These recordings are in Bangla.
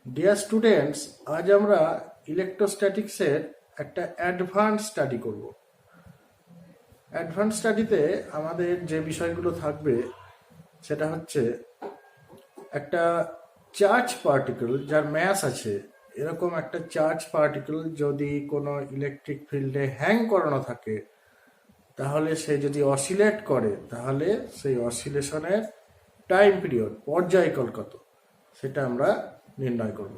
ডিয়ার স্টুডেন্টস, আজ আমরা ইলেকট্রোস্ট্যাটিক্সের একটা অ্যাডভান্স স্টাডি করব। অ্যাডভান্স স্টাডিতে আমাদের যে বিষয়গুলো থাকবে সেটা হচ্ছে একটা চার্জ পার্টিকেল যার ম্যাস আছে, এরকম একটা চার্জ পার্টিকেল যদি কোনো ইলেকট্রিক ফিল্ডে হ্যাং করানো থাকে, তাহলে সে যদি অসিলেট করে তাহলে সেই অসিলেশনের টাইম পিরিয়ড, পর্যায়কাল কত, সেটা আমরা নির্ণয় করব।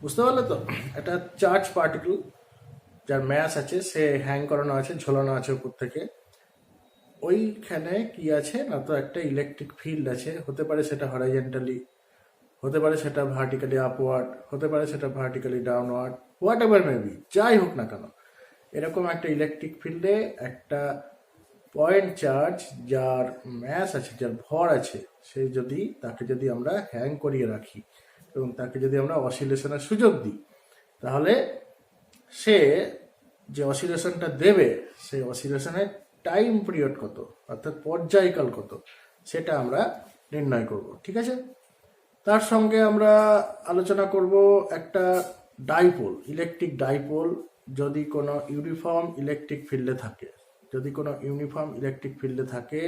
বুঝতে পারলে তো? একটা চার্জ পার্টিকেল যার ম্যাস আছে, সে হ্যাং করানো আছে, ঝোলানো আছে উপর থেকে। ওইখানে কি আছে না, তো একটা ইলেকট্রিক ফিল্ড আছে। হতে পারে সেটা হরাইজেন্টালি, হতে পারে সেটা ভার্টিক্যালি আপওয়ার্ড, হতে পারে সেটা vertically downward, what ever maybe, যাই হোক না কেন, এরকম একটা ইলেকট্রিক ফিল্ডে একটা পয়েন্ট চার্জ যার ম্যাস আছে, যার ভর আছে, সে যদি তাকে যদি আমরা হ্যাং করিয়ে রাখি এবং তাকে যদি আমরা অসিলেশনের সুযোগ দিই, তাহলে সে যে অসিলেশনটা দেবে, সেই অসিলেশনের টাইম পিরিয়ড কত, অর্থাৎ পর্যায়কাল কত, সেটা আমরা নির্ণয় করব। ঠিক আছে? তার সঙ্গে আমরা আলোচনা করব একটা ডাইপোল, ইলেকট্রিক ডাইপোল যদি কোনো ইউনিফর্ম ইলেকট্রিক ফিল্ডে থাকে, যদি কোনো ইউনিফর্ম ইলেকট্রিক ফিল্ডে থাকে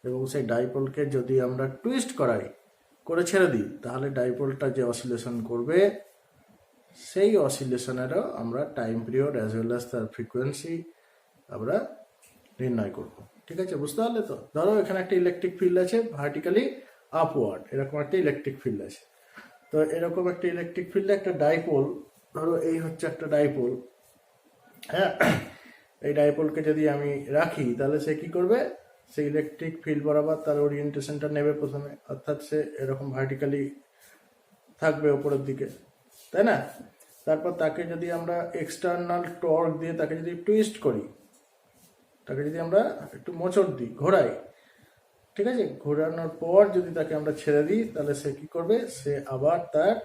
এবং সেই ডাইপোলকে যদি আমরা টুইস্ট করে ছেড়ে দিই, তাহলে ডাইপোলটা যে অসিলেশন করবে, সেই অসিলেশনেরও আমরা time period as well as তার ফ্রিকোয়েন্সি আমরা নির্ণয় করব। ঠিক আছে? বুঝতে পারলে তো? ধরো এখানে একটা ইলেকট্রিক ফিল্ড আছে ভার্টিক্যালি আপওয়ার্ড, এরকম একটা ইলেকট্রিক ফিল্ড আছে। তো এরকম একটা ইলেকট্রিক ফিল্ডে একটা ডাইপোল, ধরো এই হচ্ছে একটা ডাইপোল, হ্যাঁ। এই ডাইপোলকে যদি আমি রাখি, তাহলে সে কি করবে, সে ইলেকট্রিক ফিল্ড বরাবর তার ওরিয়েন্টেশনটা নেবে প্রথমে, অর্থাৎ সে এরকম ভার্টিক্যালি থাকবে ওপরের দিকে, তাই না? তারপর তাকে যদি আমরা এক্সটার্নাল টর্ক দিয়ে তাকে যদি টুইস্ট করি, তাকে যদি আমরা একটু মোচড় দিই, ঘোরাই, ঠিক আছে, ঘোরানোর পর যদি তাকে আমরা ছেড়ে দিই, তাহলে সে কি করবে, সে আবার তার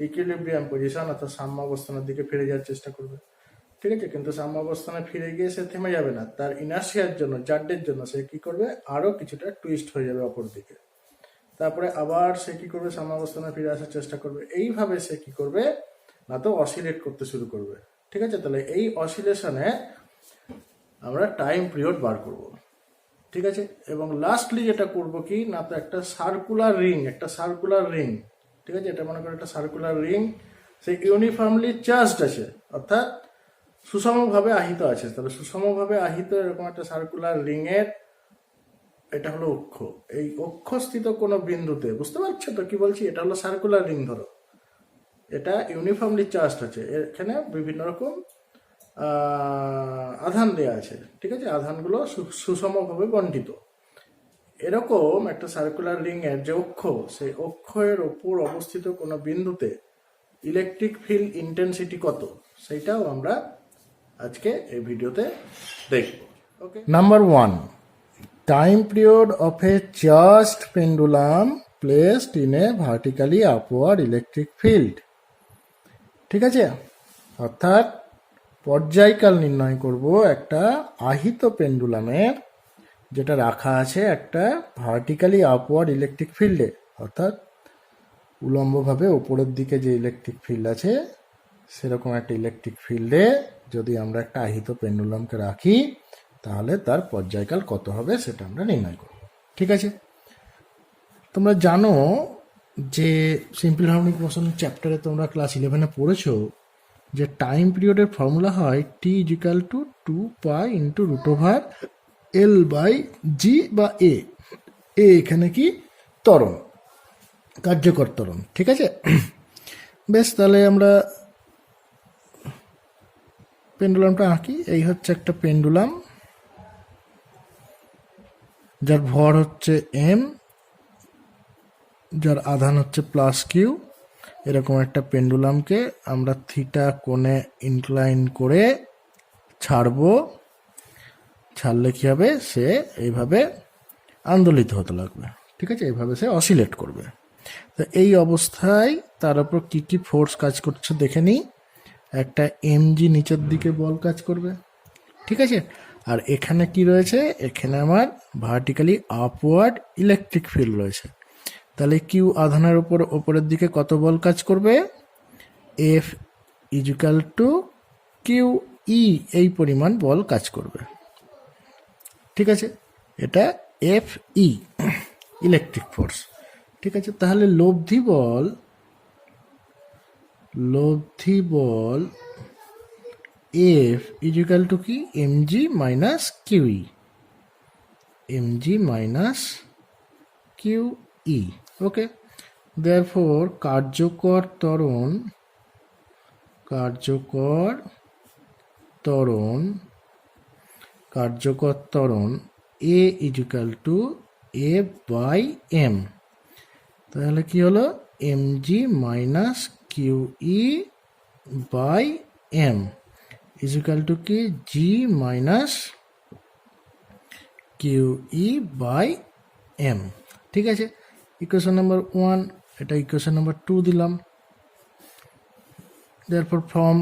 ইকুইলিব্রিয়াম পজিশন অর্থাৎ সাম্যাবস্থানের দিকে ফিরে যাওয়ার চেষ্টা করবে। ঠিক আছে? কিন্তু সাম্যাবস্থানে ফিরে গিয়ে সে থেমে যাবে না, তার ইনার্সিয়ার জন্য, জাড্ডের জন্য সে কি করবে, আরো কিছুটা টুইস্ট হয়ে যাবে অপর দিকে। তারপরে আবার সে কি করবে, সাম্যাবস্থানে ফিরে আসার চেষ্টা করবে। এইভাবে সে কি করবে না, তো অসিলেট করতে শুরু করবে। ঠিক আছে? তাহলে এই অসিলেশনে আমরা টাইম পিরিয়ড বার করব। ঠিক আছে? এবং লাস্টলি যেটা করব কি না, তো একটা সার্কুলার রিং, ঠিক আছে, এটা মনে করো একটা সার্কুলার রিং, সে ইউনিফর্মলি চার্জড আছে, অর্থাৎ সুষমভাবে আহিত আছে। তাহলে সুষমভাবে আহিত এরকম একটা সার্কুলার রিং এর এটা হলো অক্ষ। এই অক্ষস্থিত কোনো বিন্দুতে, বুঝতে পারছো তো কি বলছি, এটা হলো সার্কুলার রিং। ধরো এটা ইউনিফর্মলি চার্জড আছে, এখানে বিভিন্ন রকম আধান দেয়া আছে। ঠিক আছে? আধানগুলো সুষমভাবে বণ্টিত। এরকম একটা সার্কুলার রিং এর যে অক্ষ, সেই অক্ষের ওপর অবস্থিত কোনো বিন্দুতে ইলেকট্রিক ফিল্ড ইন্টেন্সিটি কত, সেইটাও আমরা আজকে এই ভিডিওতে দেখব। ওকে, number 1, time period of a charged pendulum placed in a vertically upward electric field। ঠিক আছে? অর্থাৎ পর্যায়কাল নির্ণয় করব একটা আহিত পেন্ডুলামের, যেটা রাখা আছে একটা ভার্টিক্যালি আপওয়ার্ড ইলেকট্রিক ফিল্ডে, অর্থাৎ উলম্বভাবে উপরের দিকে যে ইলেকট্রিক ফিল্ড আছে, সেরকম একটা ইলেকট্রিক ফিল্ডে যদি আমরা একটা আহিত পেন্ডুলামকে রাখি, তাহলে তার পর্যায়কাল কত হবে সেটা আমরা নির্ণয় করব। ঠিক আছে? তোমরা জানো যে সিম্পল হারমোনিক মোশন চ্যাপ্টারে তোমরা ক্লাস 11-এ পড়েছো যে টাইম পিরিয়ডের ফর্মুলা হয় টি ইজিক্যাল টু 2π ইন্টু √L/g বা এ। এখানে কি ত্বরণ, কার্যকর ত্বরণ। ঠিক আছে? বেশ, তাহলে আমরা পেন্ডুলামটা আঁকি। এই হচ্ছে একটা পেন্ডুলাম, যার ভর হচ্ছে m, যার আধান হচ্ছে +q। এরকম একটা পেন্ডুলামকে আমরা থিটা কোণে ইনক্লাইন করে ছাড়বো। ছাড়লে কি হবে, সে এইভাবে আন্দোলিত হতে লাগবে। ঠিক আছে? এইভাবে সে অসিলেট করবে। তো এই অবস্থায় তার উপর কি কি ফোর্স কাজ করছে দেখে নিই। একটা mg নিচের দিকে বল কাজ করবে। ঠিক আছে? আর এখানে কি রয়েছে, এখানে আমার ভার্টিক্যালি আপওয়ার্ড ইলেকট্রিক ফিল্ড রয়েছে। তাহলে কিউ আধানের উপর উপরের দিকে কত বল কাজ করবে? F is equal to Q E, এই পরিমাণ বল কাজ করবে। ঠিক আছে, এটা এফ ই ইলেকট্রিক ফোর্স। ঠিক আছে, তাহলে লব্ধি বল এফ ইজিক্যাল টু কি? MG minus QE, MG minus QE. Okay, therefore কার্যকর ত্বরণ A is equal to A by M. তাহলে কি হলো? MG minus QE by M is equal to কি? G minus QE by M. ঠিক আছে, ইকুয়েশন নাম্বার 1, এটা ইকুয়েশন নাম্বার 2 দিলাম। therefore from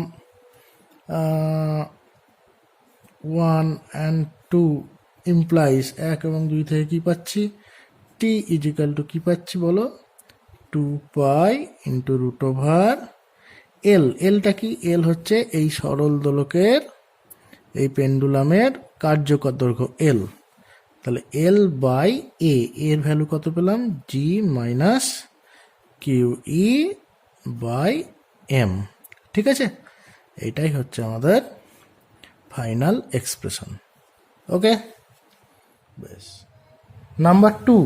1 and 2 implies 1 এবং 2 থেকে কি পাচ্ছি? টি ইজিক্যাল টু কি পাচ্ছি বলো? 2 পাই ইন্টু রুট ওভার এল। এলটা কি? এল হচ্ছে এই সরল দোলকের, এই পেন্ডুলামের কার্যকর দৈর্ঘ্য এল। তাহলে এল বাই এ, এর ভ্যালু কত পেলাম? G minus Q E by M. ঠিক আছে, এটাই হচ্ছে আমাদের ফাইনাল এক্সপ্রেশন। ওকে, বেশ। Number 2,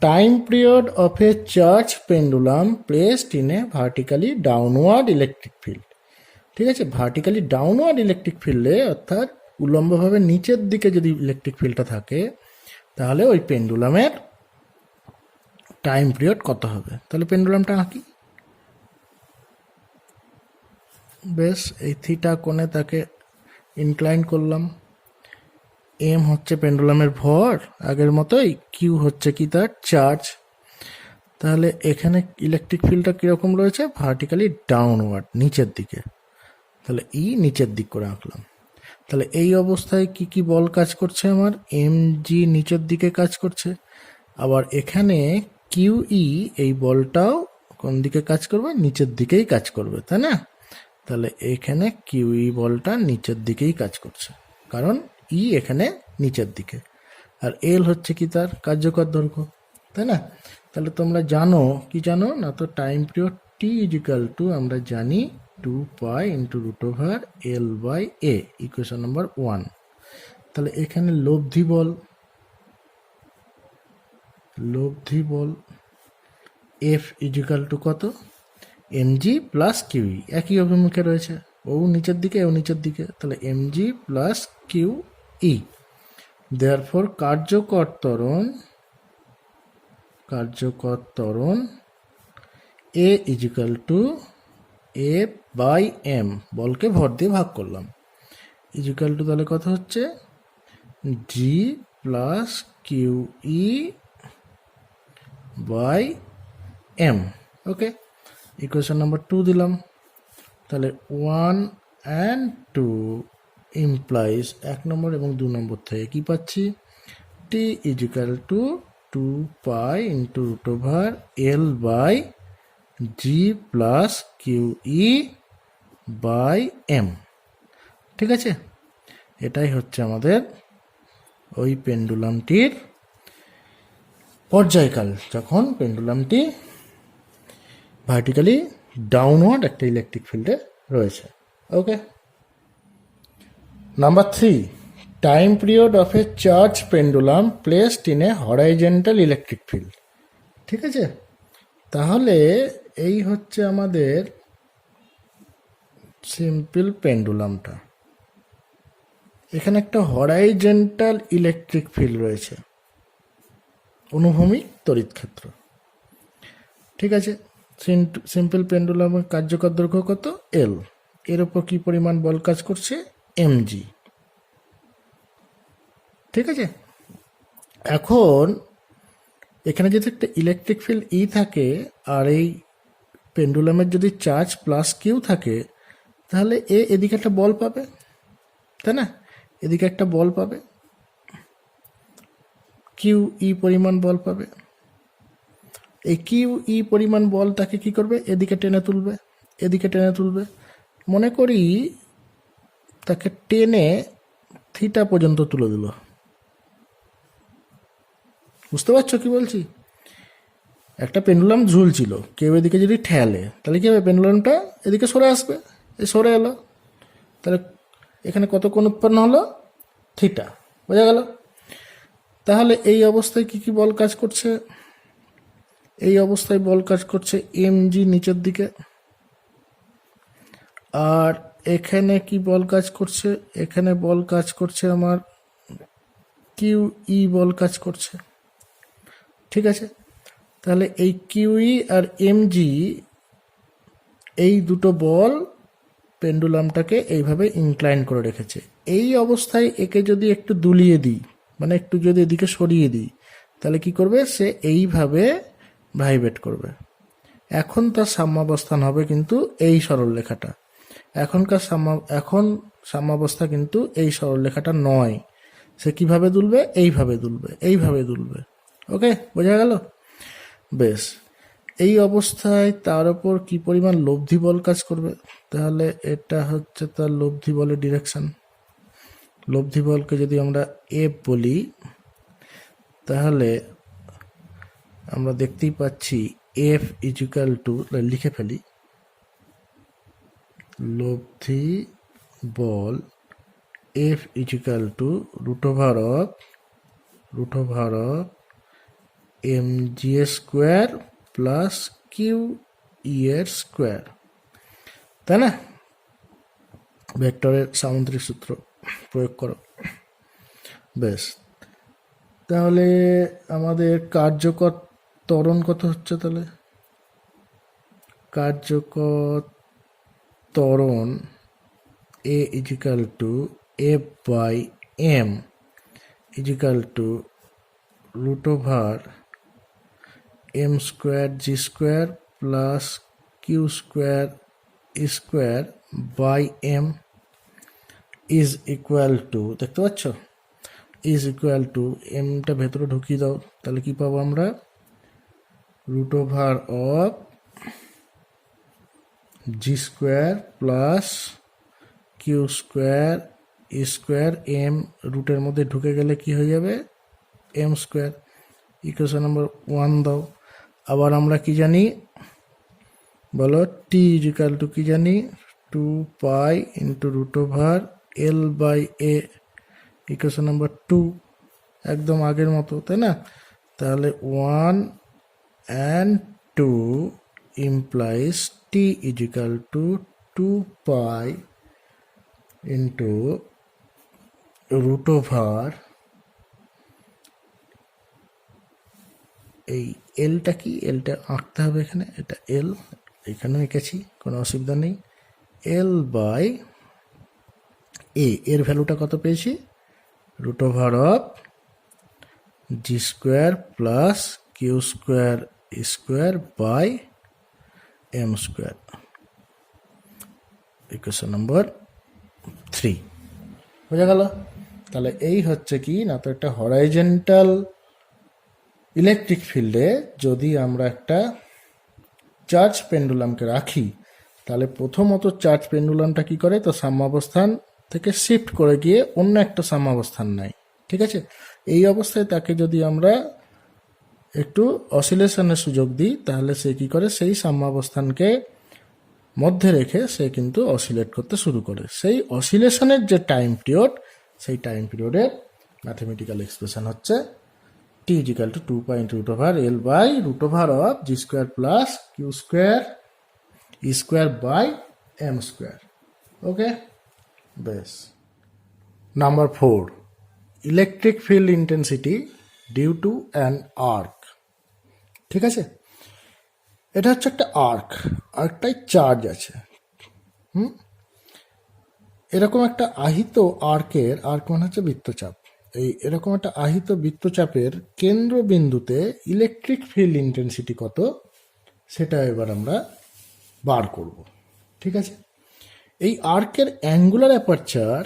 time period of a charge pendulum placed in a vertically downward electric field. ঠিক আছে, ভার্টিক্যালি ডাউনওয়ার্ড ইলেকট্রিক ফিল্ডে, অর্থাৎ উলম্বভাবে নিচের দিকে যদি ইলেকট্রিক ফিল্ডটা থাকে, তাহলে ওই পেন্ডুলামের টাইম পিরিয়ড কত হবে? তাহলে পেন্ডুলামটা আঁকি। বেশ, এই থিটা কোণে তাকে ইনক্লাইন করলাম। এম হচ্ছে পেন্ডুলামের ভর, আগের মতোই। কিউ হচ্ছে কি? তার চার্জ। তাহলে এখানে ইলেকট্রিক ফিল্ডটা কীরকম রয়েছে? ভার্টিক্যালি ডাউনওয়ার্ড, নিচের দিকে। তাহলে ই নিচের দিক করে আঁকলাম। তাহলে এই অবস্থায় কি কি বল কাজ করছে? আমার এম জি নিচের দিকে কাজ করছে। আবার এখানে কিউ ই, এই বলটাও কোন দিকে কাজ করবে? নিচের দিকেই কাজ করবে, তাই না? তাহলে এখানে কিউ ই বলটা নিচের দিকেই কাজ করছে, কারণ ই এখানে নিচের দিকে। আর এল হচ্ছে কি? তার কার্যকর দৈর্ঘ্য, তাই না? তাহলে তোমরা জানো কি? জানো না তো, time period T is equal to আমরা জানি 2 pi into root over L by A, equation number 1। তাহলে এখানে লব্ধি বল এফ ইজিক্যাল টু কত? এমজি প্লাস কিউই, একই অভিমুখে রয়েছে, ও নিচের দিকে, ও নিচের দিকে। তাহলে MG plus Q E. Therefore কার্যকর ত্বরণ A is equal to A by M, বলকে ভর দিয়ে ভাগ করলাম, ইজিক্যাল টু তাহলে কত হচ্ছে? G plus Q E by M. Okay, equation number 2 দিলাম। তাহলে 1 and 2 ইমপ্লাইজ 1 নম্বর এবং 2 নম্বর থেকে কি পাচ্ছি? T is equal to 2 pi into root over L by G plus Q E by M. ঠিক আছে, এটাই হচ্ছে আমাদের ওই পেন্ডুলামটির পর্যায়কাল, যখন পেন্ডুলামটি ভার্টিক্যালি ডাউনওয়ার্ড একটা ইলেকট্রিক ফিল্ডে রয়েছে। Okay, number 3, time period of a charge pendulum placed in a horizontal electric field. ঠিক আছে, তাহলে এই হচ্ছে আমাদের সিম্পল পেন্ডুলামটা। এখানে একটা হরাইজন্টাল ইলেকট্রিক ফিল্ড রয়েছে, অনুভূমিক তড়িৎ ক্ষেত্র। ঠিক আছে, সিম্পল পেন্ডুলামের কার্যকর দৈর্ঘ্য কত? এল। এর উপর কি পরিমাণ বল কাজ করছে? এমজি। ঠিক আছে, এখন এখানে যদি একটা ইলেকট্রিক ফিল্ড ই থাকে, আর এই পেন্ডুলামের যদি চার্জ প্লাস কিউ থাকে, তাহলে এদিকে একটা বল পাবে, তাই না? এদিকে একটা বল পাবে, কিউ ই পরিমাণ বল পাবে। এই কিউ ই পরিমাণ বলটাকে কি করবে, এদিকে টেনে তুলবে, এদিকে টেনে তুলবে। মনে করি তাকে টেনে থিটা পর্যন্ত তুলে দিল। বুঝতে পারছো কি বলছি? একটা পেন্ডুলাম ঝুলছিল, কেউ এদিকে যদি ঠেলে তাহলে কি হবে, পেন্ডুলামটা এদিকে সরে আসবে, এই সরে এলো, তাহলে এখানে কত কোণ উৎপন্ন হলো, থিটা। বোঝা গেল? তাহলে এই অবস্থায় কি কি বল কাজ করছে? এই অবস্থায় বল কাজ করছে এম জি নিচের দিকে। আর এখানে কি বল কাজ করছে? এখানে বল কাজ করছে আমার কিউ ই বল কাজ করছে। ঠিক আছে, তাহলে এই কিউই আর এমজি এই দুটো বল পেন্ডুলামটাকে এইভাবে ইনক্লাইন করে রেখেছে। এই অবস্থায় একে যদি একটু দুলিয়ে দিই, মানে একটু যদি এদিকে সরিয়ে দিই, তাহলে কি করবে, সে এইভাবে ভাইব্রেট করবে। এখন তার সাম্যাবস্থান হবে কিন্তু এই সরলরেখাটা। এখন সাম্যাবস্থা কিন্তু এই সরলরেখাটা নয়। সে কিভাবে দুলবে, এইভাবে দুলবে, এইভাবে দুলবে। ওকে, বোঝা গেল? বেশ, এই অবস্থায় তার উপর কি পরিমাণ লব্ধি বল কাজ করবে? তাহলে এটা হচ্ছে তার লব্ধি বলের ডিরেকশন। লব্ধি বলকে যদি আমরা এফ বলি, তাহলে আমরা দেখতেই পাচ্ছি এফ ইজিক্যাল টু, লিখে ফেলি, লব্ধি বল F is equal to root over of M G square plus Q E এর স্কোয়ার, তাই না? ভেক্টরের সামুদ্রিক সূত্র প্রয়োগ করো। বেশ, তাহলে আমাদের কার্যকর ত্বরণ কত হচ্ছে? তাহলে কার্যকর ত্বরণ A is equal to F by M is equal to root over M square G square plus Q square by M is equal to, দেখতে পাচ্ছ, ইজ ইকুয়াল টু, এমটা ভেতরে ঢুকিয়ে দাও, তাহলে কি পাবো আমরা, root over of G square plus Q square M, রুটের মধ্যে ঢুকে গেলে কি হয়ে যাবে, এম স্কোয়ার। ইকুয়েশন নাম্বার 1 দাও। আবার আমরা কি জানি বলো, টি ইজিক্যাল টু কি জানি, 2 pi into root over L by A. Equation number 2, একদম আগের মতো, তাই না? তাহলে 1 and 2 implies t is equal to 2 pi into root over, এই এলটা কি, এলটা আঁকতে হবে এখানে, এটা এল, এখানেও এঁকেছি, কোনো অসুবিধা নেই, এল বাই এ, এর ভ্যালুটা কত পেয়েছি, root over of G square plus Q square by M square. Equation number 3, বোঝা গেল? তাহলে এই হচ্ছে কি না, তো একটা হরাইজেন্টাল ইলেকট্রিক ফিল্ডে যদি আমরা একটা চার্জ পেন্ডুলামকে রাখি, তাহলে প্রথমত চার্জ পেন্ডুলামটা কি করে, তো সাম্যাবস্থান থেকে শিফট করে গিয়ে অন্য একটা সাম্যাবস্থান নেয়। ঠিক আছে, এই অবস্থায় তাকে যদি আমরা একটু অসিলেশনের সুযোগ দিই, তাহলে সে কি করে, সেই সাম্যাবস্থানকে মধ্যে রেখে সে কিন্তু অসিলেট করতে শুরু করে। সেই অসিলেশনের যে টাইম পিরিয়ড, সেই টাইম পিরিয়ডের ম্যাথমেটিক্যাল এক্সপ্রেশন হচ্ছে t is equal to 2 pi into root over L by root over of G square plus Q square by M square. Okay, বেশ। Number 4, electric field intensity due to an arc. ঠিক আছে, এটা হচ্ছে একটা আর্কটায় চার্জ আছে। এরকম একটা আহিত আর্ক মানে হচ্ছে বৃত্তচাপ, এরকম একটা আহিত বৃত্তচাপের কেন্দ্রবিন্দুতে ইলেকট্রিক ফিল্ড ইন্টেন্সিটি কত, সেটা এবার আমরা বার করব। ঠিক আছে, এই আর্কের অ্যাঙ্গুলার অ্যাপারচার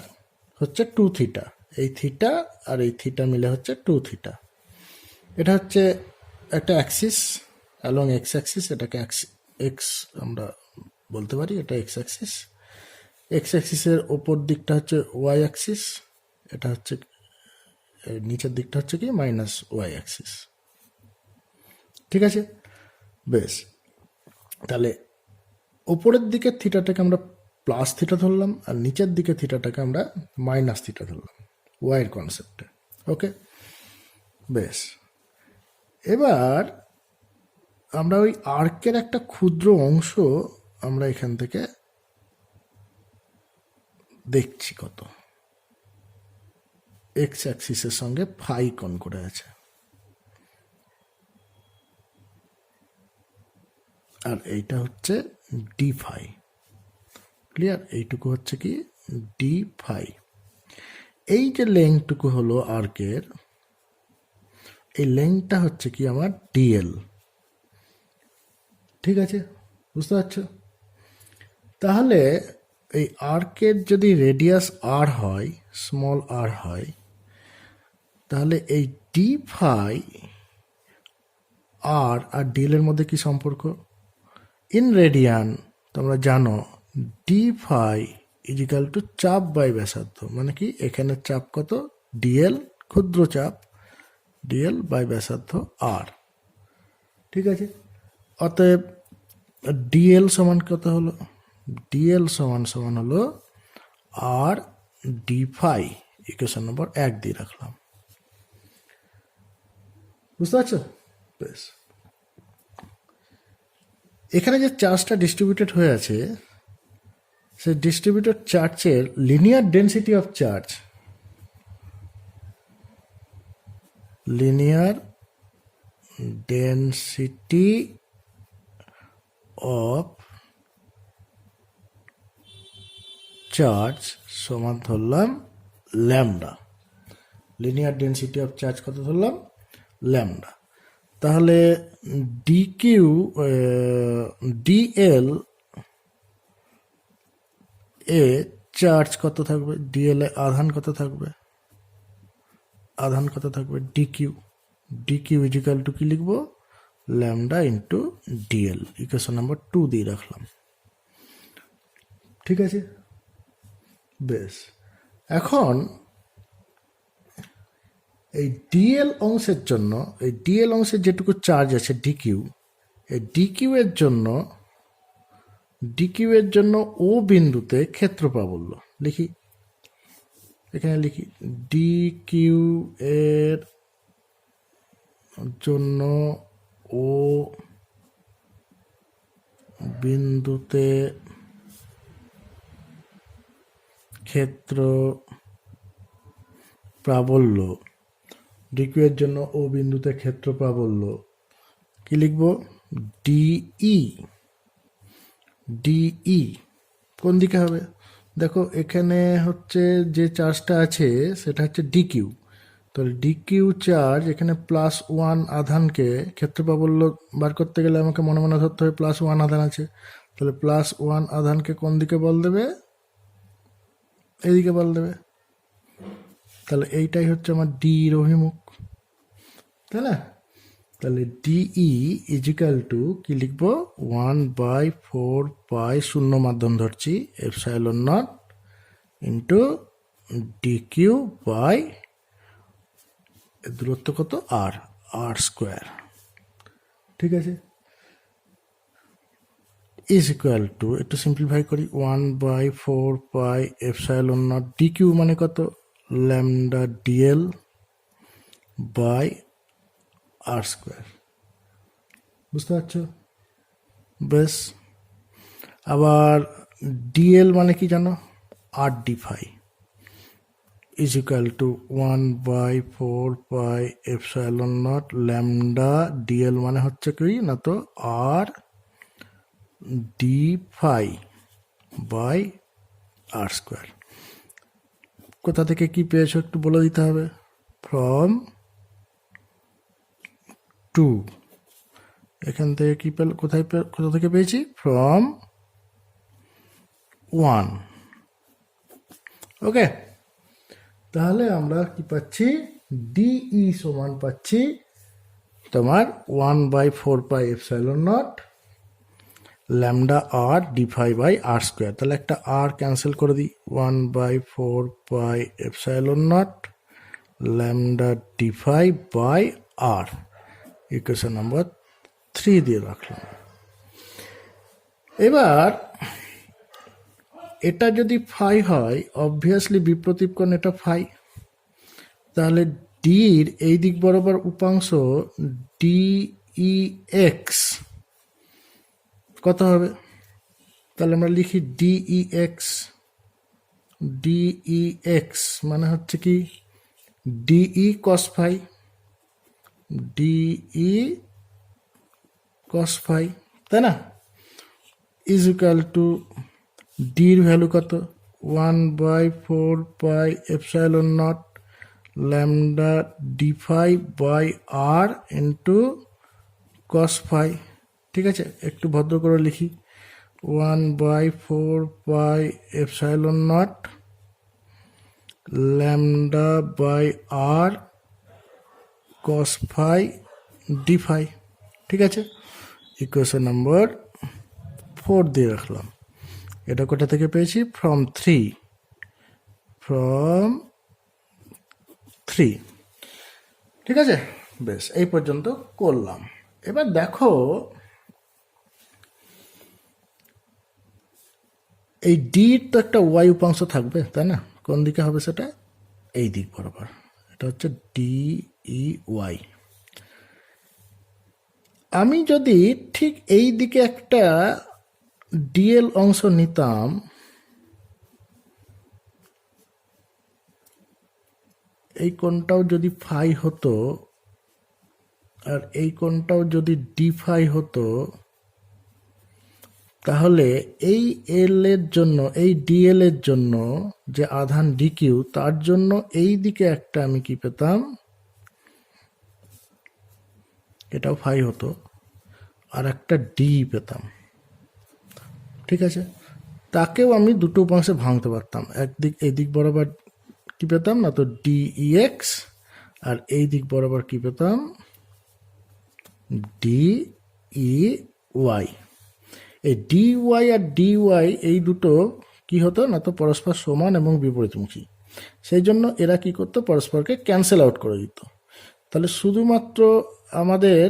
হচ্ছে 2 থিটা, এই থিটা আর এই থিটা মিলে হচ্ছে 2 থিটা। এটা হচ্ছে একটা অ্যাক্সিস, অ্যালং এক্স অ্যাক্সিস, এটাকে এক্স আমরা বলতে পারি, এটা এক্স অ্যাক্সিস। এক্স অ্যাক্সিসের ওপর দিকটা হচ্ছে ওয়াই অ্যাক্সিস, এটা হচ্ছে নিচের দিকটা হচ্ছে কি মাইনাস ওয়াই অ্যাক্সিস। ঠিক আছে, বেশ। তাহলে ওপরের দিকে থিটাটাকে আমরা প্লাস থিটা ধরলাম, আর নিচের দিকে থিটাটাকে আমরা মাইনাস থিটা ধরলাম ওয়াইয়ের কনসেপ্টে। ওকে, বেশ। এবার আমরা ওই আর্কের একটা ক্ষুদ্র অংশ আমরা এখান থেকে দেখছি কত, এক্স অ্যাক্সিসের সঙ্গে ফাই কোণ করে আছে, আর এইটা হচ্ছে ডি ফাই। ক্লিয়ার? এইটুকু হচ্ছে কি ডি ফাই। এই যে লেংথটুকু হলো আর্কের, এই লেংথটা হচ্ছে কি আমার ডিএল। ঠিক আছে, বুঝতে পারছো? তাহলে এই আর্কের যদি রেডিয়াস আর হয়, স্মল আর হয়, তাহলে এই ডি ফাই আর ডিএল এর মধ্যে কি সম্পর্ক? ইন রেডিয়ান তোমরা জানো ডি ফাই ইজিক্যাল টু চাপ বাই ব্যাসার্ধ, মানে কি এখানে চাপ কত? ডিএল, ক্ষুদ্র চাপ ডিএল বাই ব্যাসার্ধ আর। ঠিক আছে, অতএব ডিএল সমান কত হলো? ডিএল সমান সমান হলো আর ডি ফাই। ইকুয়েশন নম্বর 1 দিয়ে রাখলাম। বুঝতে পারছো? বেশ। এখানে যে চার্জটা ডিস্ট্রিবিউটেড হয়ে আছে, সেই ডিস্ট্রিবিউটেড চার্জের linear density of charge, linear density of charge সমান ধরলাম lambda. Linear density of charge কত ধরলাম? ল্যামডা। তাহলে ডিকিউ ডিএল এ চার্জ কত থাকবে? ডিএল এ আধান কত থাকবে? আধান কত থাকবে? ডিকিউ। ডিকিউ ইজিক্যাল টু কি লিখবো? Lambda into DL. Equation number 2 দিয়ে রাখলাম। ঠিক আছে, বেশ। এখন এই ডিএল অংশের জন্য, এই ডিএল অংশের যেটুকু চার্জ আছে ডিকিউ, এই ডিকিউ এর জন্য ও বিন্দুতে ক্ষেত্র প্রাবল্য লিখি। এখানে লিখি ডিকিউ এর জন্য ও বিন্দুতে ক্ষেত্র প্রাবল্য, ডিকিউ এর জন্য ও বিন্দুতে ক্ষেত্র প্রাবল্য কি লিখবো? ডিই। ডিই কোন দিকে হবে? দেখো এখানে হচ্ছে যে চার্জটা আছে সেটা হচ্ছে ডিকিউ। তাহলে ডিকিউ চার্জ এখানে +1 আধানকে ক্ষেত্র প্রাবল্য বার করতে গেলে আমাকে মনে মনে ধরতে হবে +1 আধান আছে। তাহলে +1 আধানকে কোন দিকে বল দেবে? এইদিকে বল দেবে। তাহলে এইটাই হচ্ছে আমার ডি এর অভিমুখ, তাই না? তাহলে ডিই ইজিক্যাল টু কি লিখবো? 1/4 শূন্য মাধ্যম ধরছি epsilon nought into DQ by দূরত্ব কত? R square. ঠিক আছে, ইজ ইকুয়াল টু, একটু সিম্পলিফাই করি, 1/4 এপসাইলন নট ডিকিউ মানে কত? Lambda DL by R square. বুঝতে পারছো? বেশ। আবার ডিএল মানে কি জানো? R D phi is equal to 1/4 epsilon nought lambda DL মানে হচ্ছে কি না তো R D phi by R square. কোথা থেকে কি পেয়েছো একটু বলে দিতে হবে। ফ্রম 2, এখান থেকে কি পেল? কোথা থেকে পেয়েছি? ফ্রম 1। ওকে, তাহলে আমরা কি পাচ্ছি? ডিই সমান পাচ্ছি তোমার 1/4πε0 lambda R D phi by R square. তাহলে একটা আর ক্যান্সেল করে দিই, 1/4πε0 lambda D phi by R, equation number 3 দিয়ে রাখলাম। এবার এটা যদি ফাই হয়, অবভিয়াসলি বিপ্রতীপ কোণ এটা ফাই, তাহলে ডির এই দিক বরাবর উপাংশ ডিই এক্স কত হবে? তাহলে আমরা লিখি ডিই এক্স মানে হচ্ছে কি d E cos phi, d E cos phi, তাই না, ইজ ইকুয়াল টু ডির ভ্যালু কত, 1/4πε0 lambda D phi by r into cos phi. ঠিক আছে, একটু ভদ্র করে লিখি, 1/4πε0 lambda by r cos phi d phi. ঠিক আছে, ইকুয়েশন নাম্বার 4 দিয়ে রাখলাম। এটা কোথা থেকে পেয়েছি? ফ্রম 3। ঠিক আছে, বেশ, এই পর্যন্ত করলাম। এবার দেখো এই ডির তো একটা ওয়াই উপাংশ থাকবে, তাই না? কোন দিকে হবে সেটা? এই দিক বরাবর, এটা হচ্ছে ডিই ওয়াই। আমি যদি ঠিক এই দিকে একটা ডিএল অংশ নিতাম, এই কোণটাও যদি ফাই হতো আর এই কোণটাও যদি ডি ফাই হতো, তাহলে এই এল এর জন্য, এই ডিএল এর জন্য যে আধান ডিকিউ, তার জন্য এই দিকে একটা আমি কি পেতাম, এটাও ফাই হতো, আর একটা ডি পেতাম। ঠিক আছে, তাকেও আমি দুটো উপাংশে ভাঙতে পারতাম। একদিক এই দিক বরাবর কি পেতাম না, তো ডিই এক্স, আর এই দিক বরাবর কি পেতাম, ডিই ওয়াই। এই ডি ওয়াই আর ডি ওয়াই এই দুটো কি হতো না, তো পরস্পর সমান এবং বিপরীতমুখী, সেই জন্য এরা কি করতো, পরস্পরকে ক্যান্সেল আউট করে দিত। তাহলে শুধুমাত্র আমাদের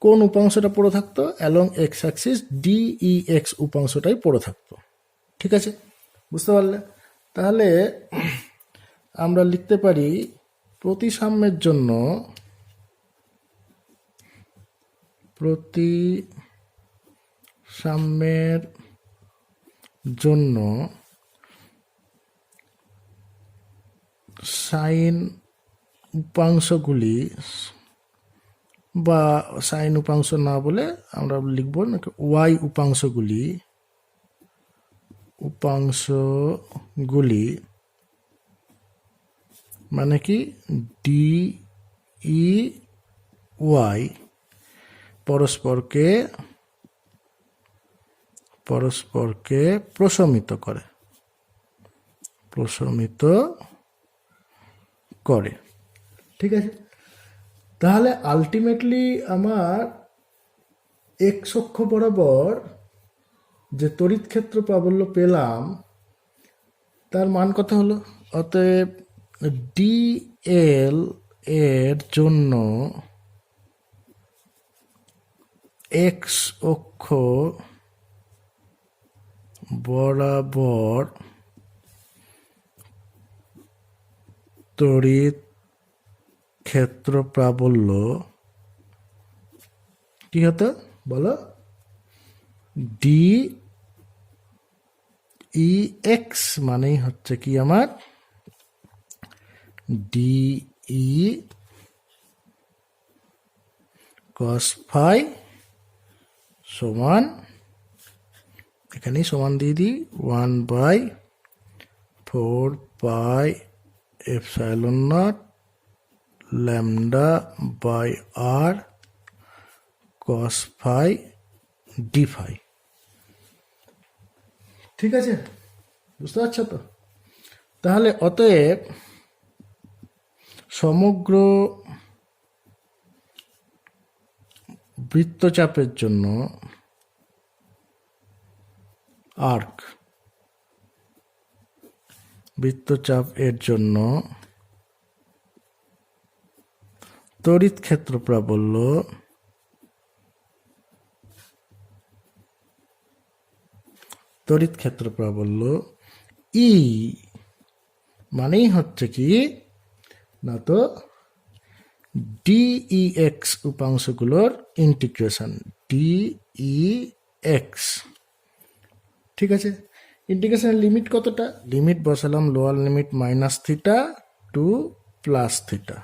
কোন উপাংশটা পড়ে থাকতো, along x axis d E x উপাংশটাই পড়ে থাকতো। ঠিক আছে, বুঝতে পারলে? তাহলে আমরা লিখতে পারি প্রতিসাম্যের জন্য, সাইন উপাংশগুলি, বা সাইন উপাংশ না বলে আমরা লিখব ওয়াই উপাংশগুলি মানে কি ডিই ওয়াই পরস্পরকে প্রশমিত করে। ঠিক আছে, তাহলে আলটিমেটলি আমার এক্স অক্ষ বরাবর যে তড়িৎ ক্ষেত্র প্রাবল্য পেলাম, তার মান কত হলো? অতএব ডিএল এর জন্য এক্স অক্ষ বরাবর তড়িৎ ক্ষেত্র প্রাবল্য কি হতো বলো? ডি ই এক্স মানেই হচ্ছে কি আমার ডিই কস ফাই সমান, এখানেই সমান দিয়ে দিই, 1/4πε0 lambda by r cos phi d phi. ঠিক আছে, বুঝতে পারছো তো? তাহলে অতএব সমগ্র বৃত্তচাপের জন্য আর্ক, বৃত্তচাপ এর জন্য তড়িৎ ক্ষেত্র প্রাবল্য ই মানেই হচ্ছে কি না তো ডিইএক্স উপাংশগুলোর ইন্টিগ্রেশন, ডিইএক্স। ঠিক আছে, ইন্টিগ্রেশনের লিমিট কতটা? লিমিট বসালাম lower limit minus theta two plus theta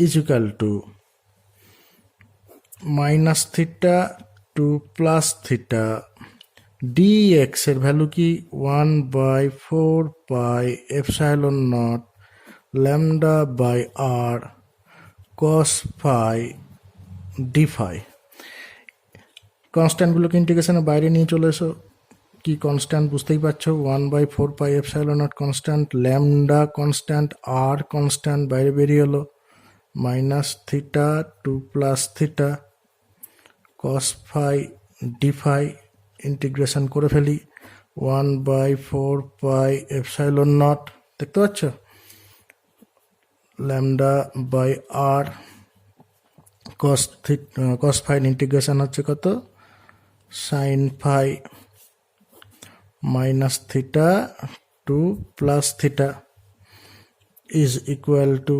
equal to minus theta two plus theta d x এর ভ্যালু কি 1/4πε0 lambda by r cos phi d phi. কনস্ট্যান্টগুলোকে ইন্টিগ্রেশনের বাইরে নিয়ে চলে এসো। কি কনস্ট্যান্ট বুঝতেই পারছো, 1/4πε0 constant, lambda constant, r constant বাইরে বেরিয়ে এলো, minus theta two plus theta cos phi d phi integration করে ফেলি 1/4πε0 দেখতে পাচ্ছ, lambda by r cos phi integration হচ্ছে কত, sine phi minus theta two plus theta is equal to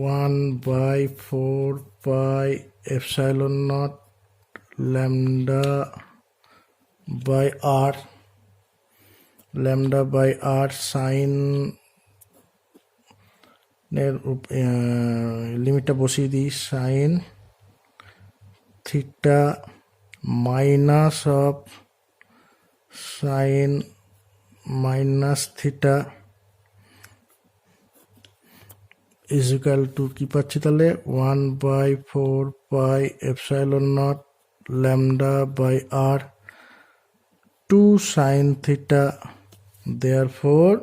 1/4πε0 lambda by r sine এর লিমিটটা বসিয়ে দিই, sine theta minus of sine minus theta is equal to কি পাচ্ছি তাহলে 1/4πε0 lambda by R 2 sine theta, therefore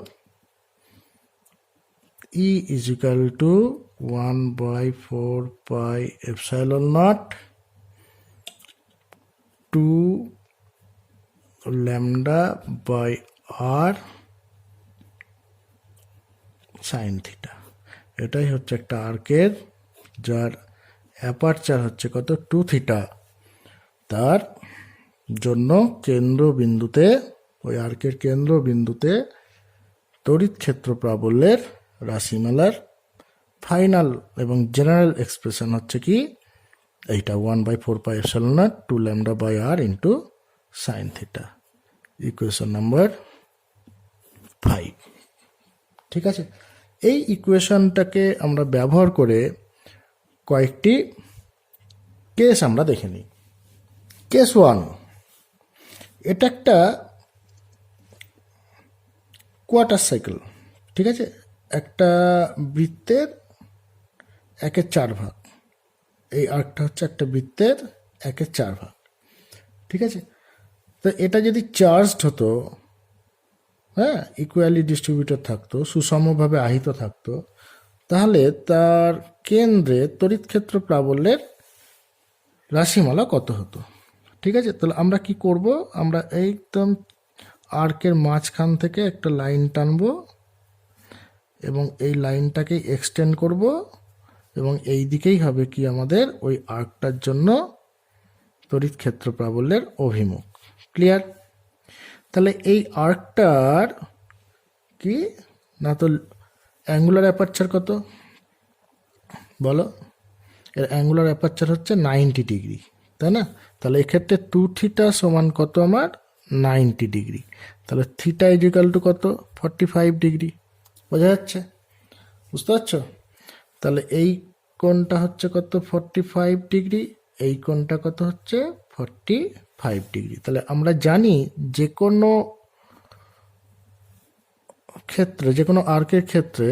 E is equal to 1/4πε0 2 lambda by r sine theta. এটাই হচ্ছে একটা আর্কের যার অ্যাপারচার হচ্ছে কত 2 থিটা, তার জন্য কেন্দ্রবিন্দুতে, ওই আর্কের কেন্দ্রবিন্দুতে তড়িৎ ক্ষেত্র প্রাবল্যের রাশিমালার ফাইনাল এবং জেনারেল এক্সপ্রেশন হচ্ছে কি এইটা 1/4πε0 2 lambda by r into sine theta, equation number 5। ঠিক আছে, এই ইকুয়েশনটাকে আমরা ব্যবহার করে কয়েকটি কেস আমরা দেখে নিই। কেস 1, এটা একটা কোয়ার্টার সাইকেল। ঠিক আছে, একটা বৃত্তের 1/4 ভাগ, এই আর্কটা হচ্ছে একটা বৃত্তের 1/4 ভাগ। ঠিক আছে, তো এটা যদি চার্জড হতো, হ্যাঁ, ইকুয়ালি ডিস্ট্রিবিউটেড থাকতো, সুষমভাবে আহিত থাকতো, তাহলে তার কেন্দ্রে তড়িৎ ক্ষেত্র প্রাবল্যের রাশিমালা কত হতো? ঠিক আছে, তাহলে আমরা কি করব, আমরা একদম আর্কের মাঝখান থেকে একটা লাইন টানবো এবং এই লাইনটাকে এক্সটেন্ড করব এবং এই দিকেই হবে কি আমাদের ওই আর্কটার জন্য তড়িৎ ক্ষেত্র প্রাবল্যের অভিমুখ। ক্লিয়ার? তাহলে এই আর্কটার কি না তো অ্যাঙ্গুলার অ্যাপারচার কত বলো? এর অ্যাঙ্গুলার অ্যাপারচার হচ্ছে 90 ডিগ্রি, তাই না? তাহলে এক্ষেত্রে 2 থিটা সমান কত আমার 90 ডিগ্রি, তাহলে থিটা ইজ ইকুয়াল টু কত 45 ডিগ্রি। বোঝা যাচ্ছে? বুঝতে পারছো? তাহলে এই কোণটা হচ্ছে কত 45 ডিগ্রি, এই কোণটা কত হচ্ছে 45 ডিগ্রি। তাহলে আমরা জানি যে কোনো ক্ষেত্রে, যে কোনো আর্কের ক্ষেত্রে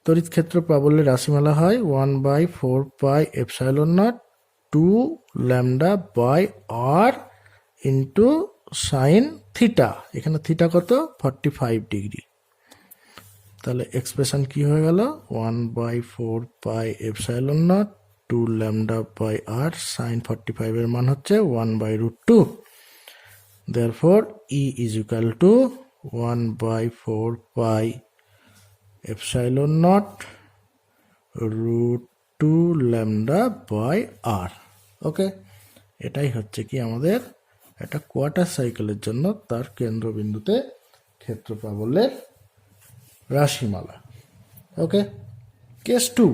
তড়িৎ ক্ষেত্র প্রাবল্যের রাশিমালা হয় 1/4πε0 2 lambda by r into sine theta. এখানে থিটা কত 45 ডিগ্রি। তাহলে এক্সপ্রেশন কি হয়ে গেল 1/4πε0 2 lambda by r sin 45 এর মান হচ্ছে 1/√2। therefore E is equal to 1/4 pi epsilon naught √2 lambda by r। ওকে, এটাই হচ্ছে কি আমাদের একটা কোয়ার্টার সাইকেলের জন্য তার কেন্দ্রবিন্দুতে ক্ষেত্র প্রাবল্যের রাশিমালা। ওকে, কেস 2,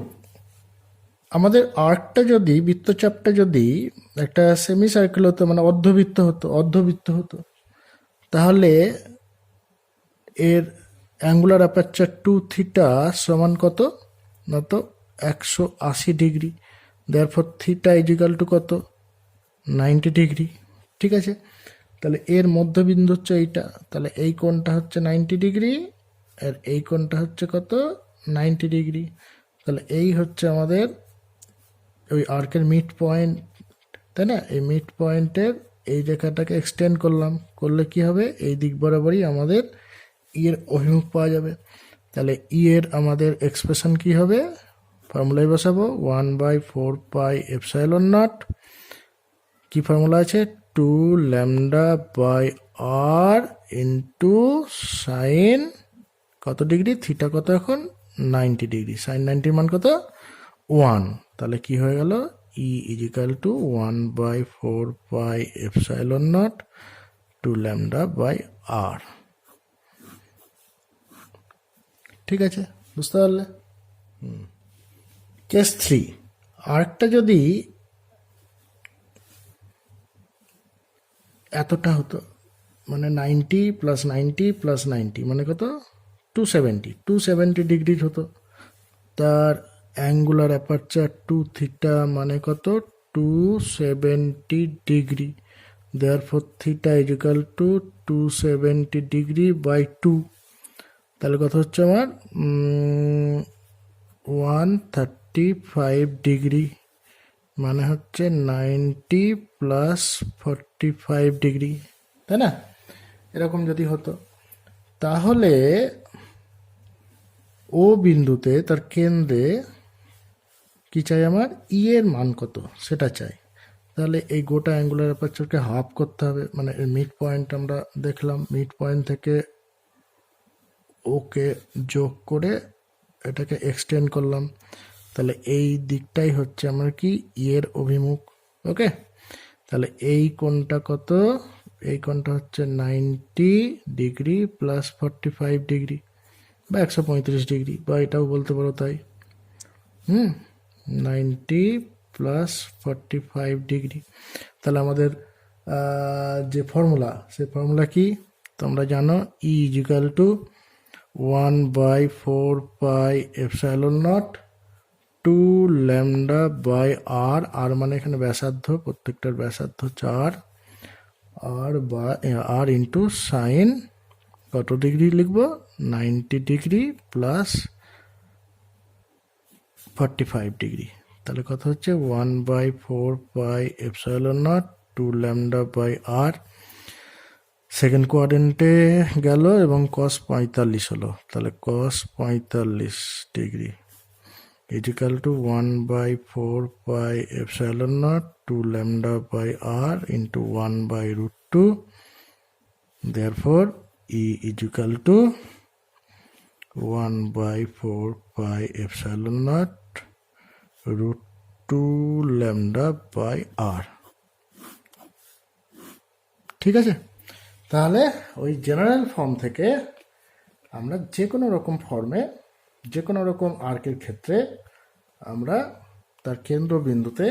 আমাদের আর্কটা যদি বৃত্তচাপটা যদি একটা সেমি সার্কেল হতো, মানে অর্ধবৃত্ত হতো, তাহলে এর অ্যাঙ্গুলার অ্যাপারচার 2θ সমান কত না তো 180 degree. Therefore theta is equal two কত 90 ডিগ্রি। ঠিক আছে, তাহলে এর মধ্যবিন্দু হচ্ছে এইটা, তাহলে এই কোণটা হচ্ছে 90 ডিগ্রি আর এই কোণটা হচ্ছে কত 90 ডিগ্রি। তাহলে এই হচ্ছে আমাদের ওই আর্কের মিড পয়েন্ট, তাই না? এই মিড পয়েন্টের এই রেখাটাকে এক্সটেন্ড করলে কি হবে, এই দিক বরাবরই আমাদের এর অভিমুখ পাওয়া যাবে। তাহলে এর আমাদের এক্সপ্রেশন কি হবে, ফর্মুলায় বসাবো 1/4 পাই এপসাইলন নট, কি ফর্মুলা আছে 2 lambda by r into sine কত ডিগ্রি, থিটা কত এখন 90 ডিগ্রি, সাইন 90 মান কত 1। তাহলে কি হয়ে গেল, E is equal to 1/4 pi epsilon naught 2 lambda by r. ঠিক আছে, বুঝতে পারলে? কেস 3, আরেকটা যদি এতটা হতো, মানে 90 + 90 + 90 মানে কত 270 ডিগ্রি হতো, তার অ্যাঙ্গুলার অ্যাপারচার 2θ মানে কত 270 degree. Therefore theta is equal to 270 degree by 2। তাহলে কত হচ্ছে আমার 135 ডিগ্রি, মানে হচ্ছে 90 + 45 ডিগ্রি, তাই না? এরকম যদি হতো, তাহলে ও বিন্দুতে তার কেন্দ্রে কি চাই আমার, ই এর মান কত সেটা চাই। তাহলে এই গোটা অ্যাঙ্গুলার অ্যাপারচারকে হাফ করতে হবে, মানে মিড পয়েন্ট আমরা দেখলাম, মিড পয়েন্ট থেকে ওকে যোগ করে এটাকে এক্সটেন্ড করলাম, তাহলে এই দিকটাই হচ্ছে আমার কি এর অভিমুখ। ওকে, তাহলে এই কোণটা কত, এই কোণটা হচ্ছে 90 ডিগ্রি প্লাস 45 ডিগ্রি বা 135 ডিগ্রি, বা এটাও বলতে পারো তাই। 90 + 45 ডিগ্রি। তাহলে আমাদের যে ফর্মুলা, সেই ফর্মুলা কি তোমরা জানো, E is equal to 1/4 pi epsilon naught 2 lambda by r, r মানে এখানে ব্যাসার্ধ, প্রত্যেকটার ব্যাসার্ধ 4, আর ইন্টু সাইন কত ডিগ্রি লিখবো 90 ডিগ্রি প্লাস 45 ডিগ্রি। তাহলে কত হচ্ছে 1/4 pi epsilon naught 2 lambda by r. Second কোয়াড্রেন্টে গেল এবং cos 45 হলো, তাহলে cos 45 degree is equal to 1/4 pi epsilon naught 2 lambda by r into 1/√2। therefore E is equal to 1/4 pi epsilon naught √2 lambda by r. ঠিক আছে, তাহলে ওই জেনারেল ফর্ম থেকে আমরা যে কোনো রকম ফর্মে, যে কোনো রকম আর্কের ক্ষেত্রে আমরা তার কেন্দ্রবিন্দুতে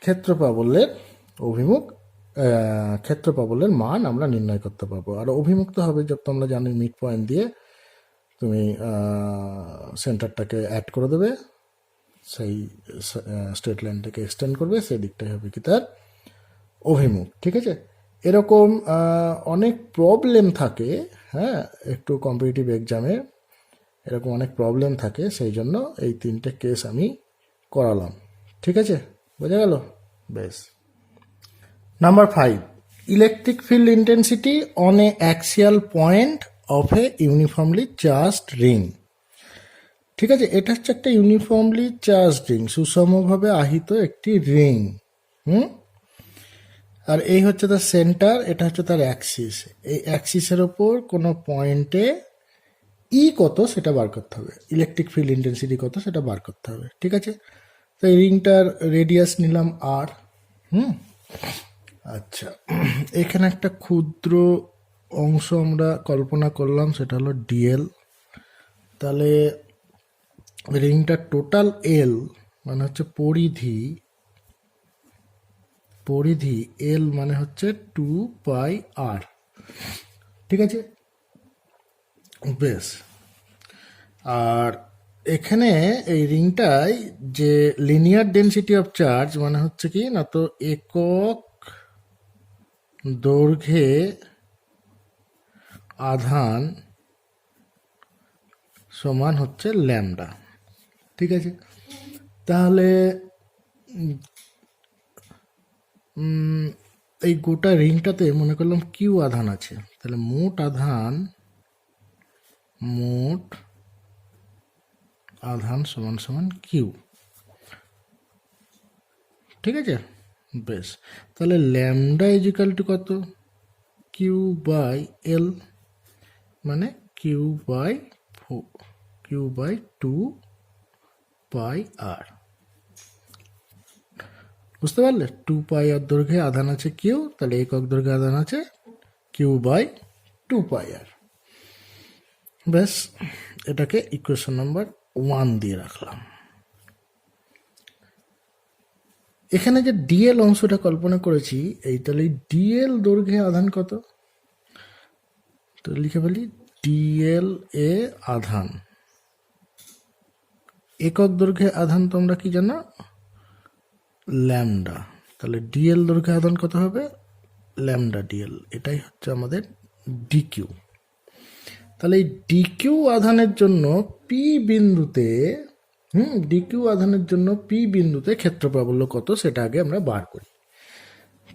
ক্ষেত্র প্রাবল্যের অভিমুখ, ক্ষেত্র প্রাবল্যের মান আমরা নির্ণয় করতে পারবো। আর অভিমুখ তো হবে, যত তোমরা জানো মিড পয়েন্ট দিয়ে তুমি সেন্টারটাকে অ্যাড করে দেবে, সেই স্ট্রেট লাইনটাকে এক্সটেন্ড করবে, সেই দিকটাই হবে কি তার অভিমুখ। ঠিক আছে, এরকম অনেক প্রবলেম থাকে, হ্যাঁ, একটু কম্পিটিটিভ এক্সামে এরকম অনেক প্রবলেম থাকে, সেই জন্য এই 3টে কেস আমি করালাম। ঠিক আছে, বোঝা গেল? বেশ। Number 5, electric field intensity on a axial point of A uniformly charged ring. ঠিক আছে, এটা হচ্ছে একটা ইউনিফর্মলি চার্জ রিং, সুষমভাবে আহিত একটি রিং। হুম। আর এই হচ্ছে তার সেন্টার, এটা হচ্ছে তার অ্যাক্সিস। এই অ্যাক্সিসের ওপর কোনো পয়েন্টে ই কত সেটা বার করতে হবে, ইলেকট্রিক ফিল্ড ইন্টেন্সিটি কত সেটা বার করতে হবে। ঠিক আছে, তো এই রিংটার রেডিয়াস নিলাম আর। হুম। আচ্ছা, এখানে একটা ক্ষুদ্র অংশ আমরা কল্পনা করলাম, সেটা হলো ডিএল। তাহলে রিংটার টোটাল এল মানে হচ্ছে পরিধি, পরিধি এল মানে হচ্ছে 2πr। ঠিক আছে, বেশ। আর এখানে এই রিংটায় যে লিনিয়ার ডেনসিটি অফ চার্জ মানে হচ্ছে কি না, তো একক দৈর্ঘ্যে আধান সমান হচ্ছে ল্যামডা। ঠিক আছে, তাহলে এই গোটা রিংটাতে মনে করলাম কিউ আধান আছে, তাহলে মোট আধান, মোট আধান সমান সমান কিউ। ঠিক আছে, বেশ। তাহলে ল্যামডা ইজিক্যাল টু কত, কিউ বাই এল, মানে কিউ বাই 2πr। বুঝতে পারলে, 2πr দৈর্ঘ্যে আধান আছে কিউ, তাহলে একক দৈর্ঘ্যে আধান আছে কিউ বাই 2πr। ব্যাস, এটাকে ইকুয়েশন নাম্বার 1 দিয়ে রাখলাম। এখানে যে ডিএল অংশটা কল্পনা করেছি, এই তাহলে ডিএল দৈর্ঘ্যে আধান কত, তো লিখে ফেলি ডিএল এ আধান। একক দৈর্ঘ্যে আধান তোমরা কি জানো, ল্যামডা। তাহলে ডিএল দৈর্ঘ্যে আধান কত হবে, ল্যামডা ডিএল, এটাই হচ্ছে আমাদের ডিকিউ। তাহলে এই ডিকিউ আধানের জন্য পি বিন্দুতে, ডিকিউ আধানের জন্য পি বিন্দুতে ক্ষেত্র প্রাবল্য কত সেটা আগে আমরা বার করি।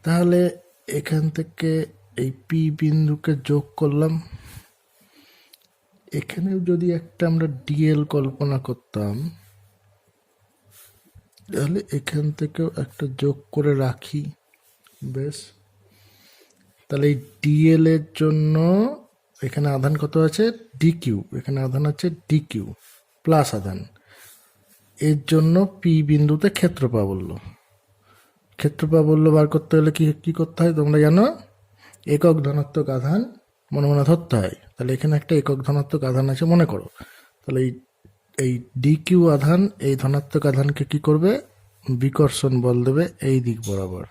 তাহলে এখান থেকে এই পি বিন্দুকে যোগ করলাম, এখানেও যদি একটা আমরা ডিএল কল্পনা করতাম, তাহলে এখান থেকেও একটা যোগ করে রাখি। বেশ, তাহলে এই ডিএল এর জন্য এখানে আধান কত আছে, ডিকিউ, এখানে আধান আছে ডিকিউ প্লাস আধান, এর জন্য পি বিন্দুতে ক্ষেত্র প্রাবল্য। ক্ষেত্র প্রাবল্য বার করতে হলে কি কি করতে হয় তোমরা জানো, একক ধনাত্মক আধান মনে মনে ধরতে হয়। তাহলে এখানে একটা একক ধনাত্মক আধান আছে মনে করো, তাহলে এই ডিকিউ আধান এই ধনাত্মক আধানকে কি করবে, বিকর্ষণ বল দেবে এই দিক বরাবর।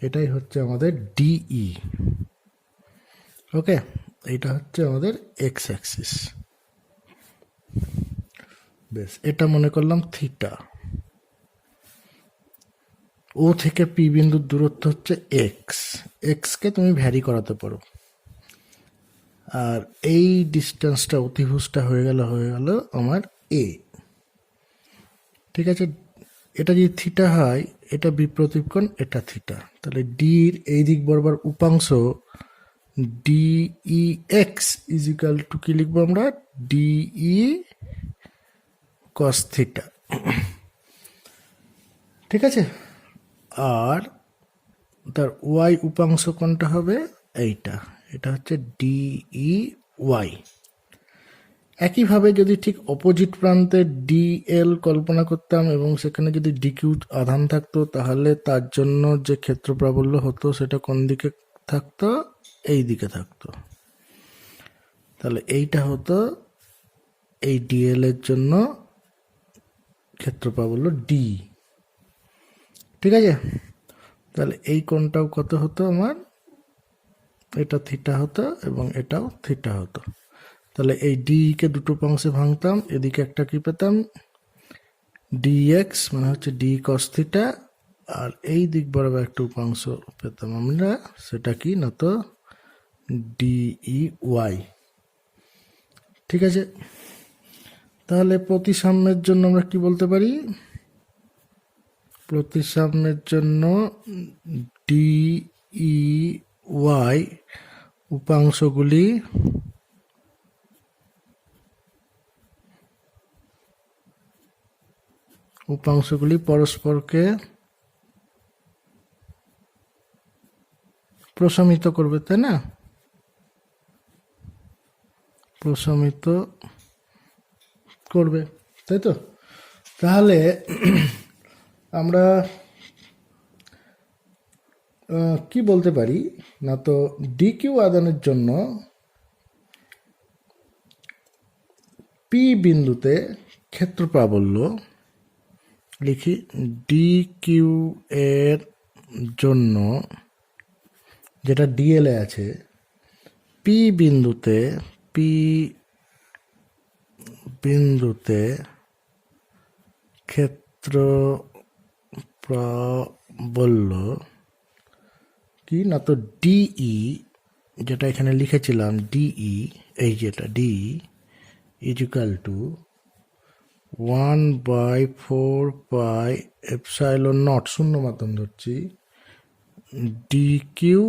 এটাই হচ্ছে আমাদের ডিই। ওকে, এইটা হচ্ছে আমাদের এক্স অ্যাক্সিস। বেশ, এটা মনে করলাম থিটা। ও থেকে পি বিন্দুর দূরত্ব হচ্ছে এক্স, এক্সকে তুমি ভ্যারি করাতে পারো। আর এই ডিস্টেন্সটা অতিভুজটা হয়ে গেল আমার এ। ঠিক আছে, এটা যদি থিটা হয়, এটা বিপ্রতীপ কোণ, এটা থিটা, তাহলে ডির এই দিক বরাবর উপাংশ ডিই এক্স ইজিক্যাল টু কি লিখবো আমরা, ডিই কস থিটা। ঠিক আছে, আর তার ওয়াই উপাংশ কোনটা হবে, এইটা, এটা হচ্ছে ডিই ওয়াই। একইভাবে যদি ঠিক অপোজিট প্রান্তে ডিএল কল্পনা করতাম এবং সেখানে যদি ডিকিউ আধান থাকতো, তাহলে তার জন্য যে ক্ষেত্র প্রাবল্য হতো সেটা কোন দিকে থাকতো, এই দিকে থাকতো। তাহলে এইটা হতো এই ডিএল এর জন্য ক্ষেত্র প্রাবল্য ডি। ঠিক আছে, তাহলে এই কোণটাও কত হতো আমার, এটা থিটা হতো এবং এটাও থিটা হতো। তাহলে এই ডি কে দুটো অংশে ভাঙতাম, এদিকে একটা কি পেতাম, ডিএক্স মানে হচ্ছে ডি কস থিটা, আর এই দিক বরাবর একটা উপাংশ পেতাম আমরা, সেটা কি না তো ডিই ওয়াই। ঠিক আছে, তাহলে প্রতিসাম্যের জন্য আমরা কি বলতে পারি, প্রতিসাম্যের জন্য ডিই ওয়াই উপাংশগুলি উপাংশগুলি পরস্পরকে প্রশমিত করবে, তাই না? প্রশমিত করবে, তাই তো? তাহলে আমরা কি বলতে পারি না, তো ডি কিউ আদানের জন্য পি বিন্দুতে ক্ষেত্র প্রাবল্য লিখি, ডি কিউ এর জন্য যেটা ডিএল এ আছে, পি বিন্দুতে ক্ষেত্র প্রাবল্য কি না, তো ডিই যেটা এখানে লিখেছিলাম, ডিই এই যেটা ডিই ইজিক্যাল টু 1/4πε0 শূন্য মাধ্যম ধরছি, ডিকিউ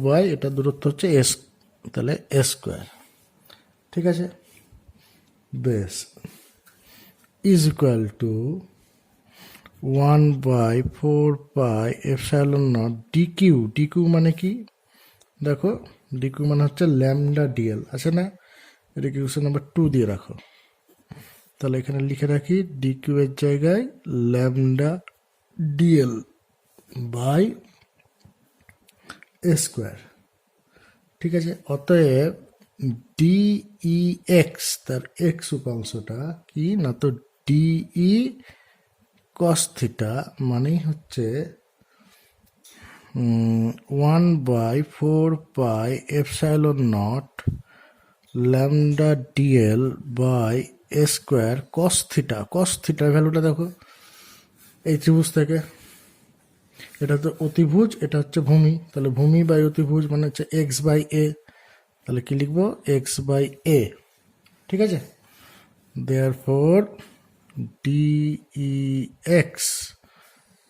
বাই এটা দূরত্ব হচ্ছে এস, তাহলে এস স্কোয়ার। ঠিক আছে, বেশ, ইজ ইকুয়াল টু 1/4πε0 ডিকিউ মানে কি দেখো, ডিকিউ মানে হচ্ছে ল্যামডা ডিএল, আছে না? এটা কিউশন নাম্বার 2 দিয়ে রাখো। তাহলে এখানে লিখে রাখি ডিকিউ এর জায়গায় lambda DL by a square. ঠিক আছে, অতএব ডিই এক্স, তার এক্স উপাংশটা কি না, তো ডিই কস থিটা মানেই হচ্ছে 1/4πε0 lambda DL by a square cos theta. Cos থিটার ভ্যালুটা দেখো এই ত্রিভুজ থেকে, এটা তো অতিভুজ, এটা হচ্ছে ভূমি, তাহলে ভূমি বাই অতিভুজ মানে হচ্ছে এক্স বাই এ, তাহলে কি লিখবো, এক্স বাই এ। ঠিক আছে, therefore d E x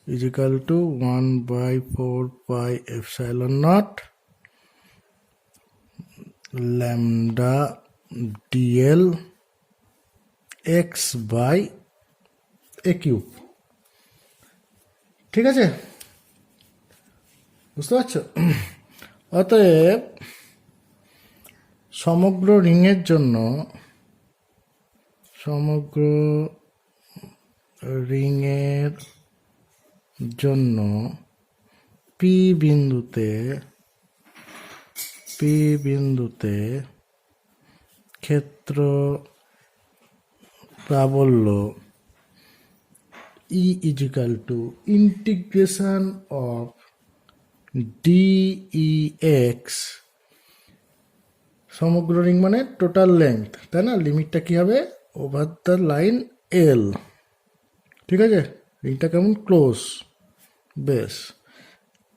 is equal to 1/4πε0 lambda dl x by a cube। ঠিক আছে, বুঝতে পারছো? অতএব সমগ্র রিংয়ের জন্য পি বিন্দুতে ক্ষেত্র প্রাবল্য E is equal to integration of d E x, সমগ্র রিং মানে টোটাল লেন্থ, তাই না? লিমিটটা কি হবে, ওভার দ্য লাইন এল। ঠিক আছে, রিংটা কেমন ক্লোজ, বেশ,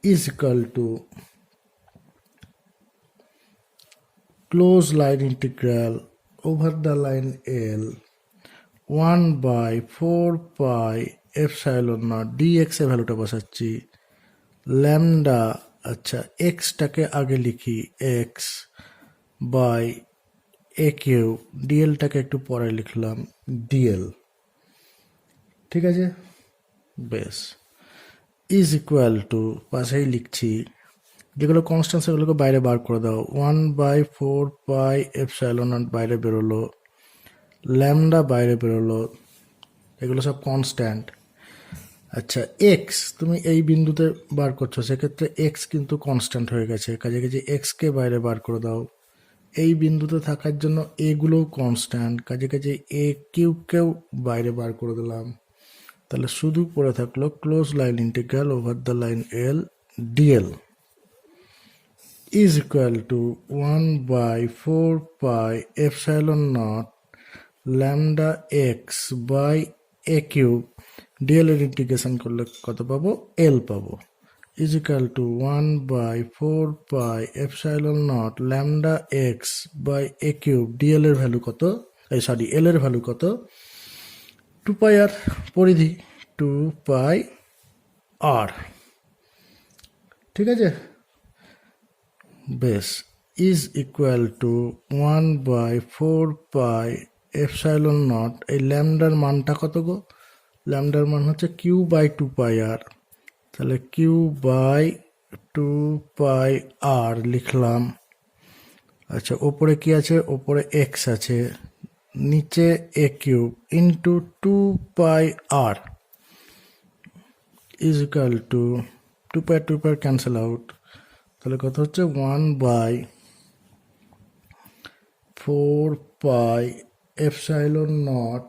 is equal to close line integral over the line l 1/4πε0 d x এর ভ্যালুটা বসাচ্ছি, ল্যামডা, আচ্ছা এক্সটাকে আগে লিখি এক্স বাই এ কিউ, ডিএলটাকে একটু পরে লিখলাম ডিএল। ঠিক আছে, বেশ, ইজ ইকুয়াল টু পাশেই লিখছি, যেগুলো কনস্ট্যান্ট সেগুলোকে বাইরে বার করে দাও, 1/4πε0 বাইরে বেরোলো, ল্যামডা বাইরে বেরোলো, এগুলো সব কনস্ট্যান্ট। আচ্ছা এক্স তুমি এই বিন্দুতে বার করছো, সেক্ষেত্রে এক্স কিন্তু কনস্ট্যান্ট হয়ে গেছে, কাজে কাজে এক্সকে বাইরে বার করে দাও। এই বিন্দুতে থাকার জন্য এগুলোও কনস্ট্যান্ট, কাজে কাজে এ কিউবকেও বাইরে বার করে দিলাম। তাহলে শুধু পড়ে থাকলো close line integral over the line L DL is equal to 1/4πε0 lambda x by a cube, DL এর ইন্টিগ্রেশন করলে কত পাবো, এল পাবো, is equal to 1/4πε0 lambda x by a cube, DL এর ভ্যালু কত, এল এর ভ্যালু কত, 2π r, পরিধি 2π r। ঠিক আছে, বেশ, is equal to 1/4πε0 epsilon naught, এই ল্যামডার মানটা কত গো? ল্যামডার মান হচ্ছে q by two pi r. তাহলে q by two pi r লিখলাম। আচ্ছা, ওপরে কি আছে? ওপরে এক্স আছে, নিচে a cube into two pi r is equal to two pi cancel out. তাহলে কত হচ্ছে? 1/4 পাই এপসাইলন নট,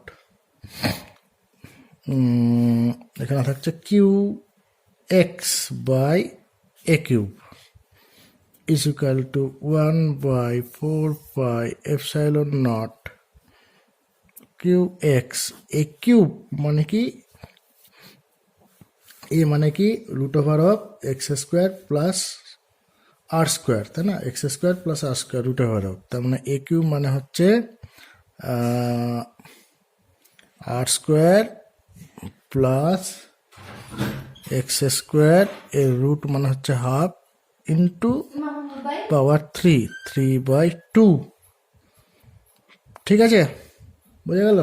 এখানে থাকছে q x by a cube is equal to 1/4 epsilon naught qx। a cube মানে কি? এ মানে কি root over of x square plus r square, তাই না? X square plus r square root over of, তার মানে এ কিউব মানে হচ্ছে r square plus x square, এর রুট মানে হচ্ছে হাফ ইন্টু পাওয়ার 3/2। ঠিক আছে, বুঝে গেল?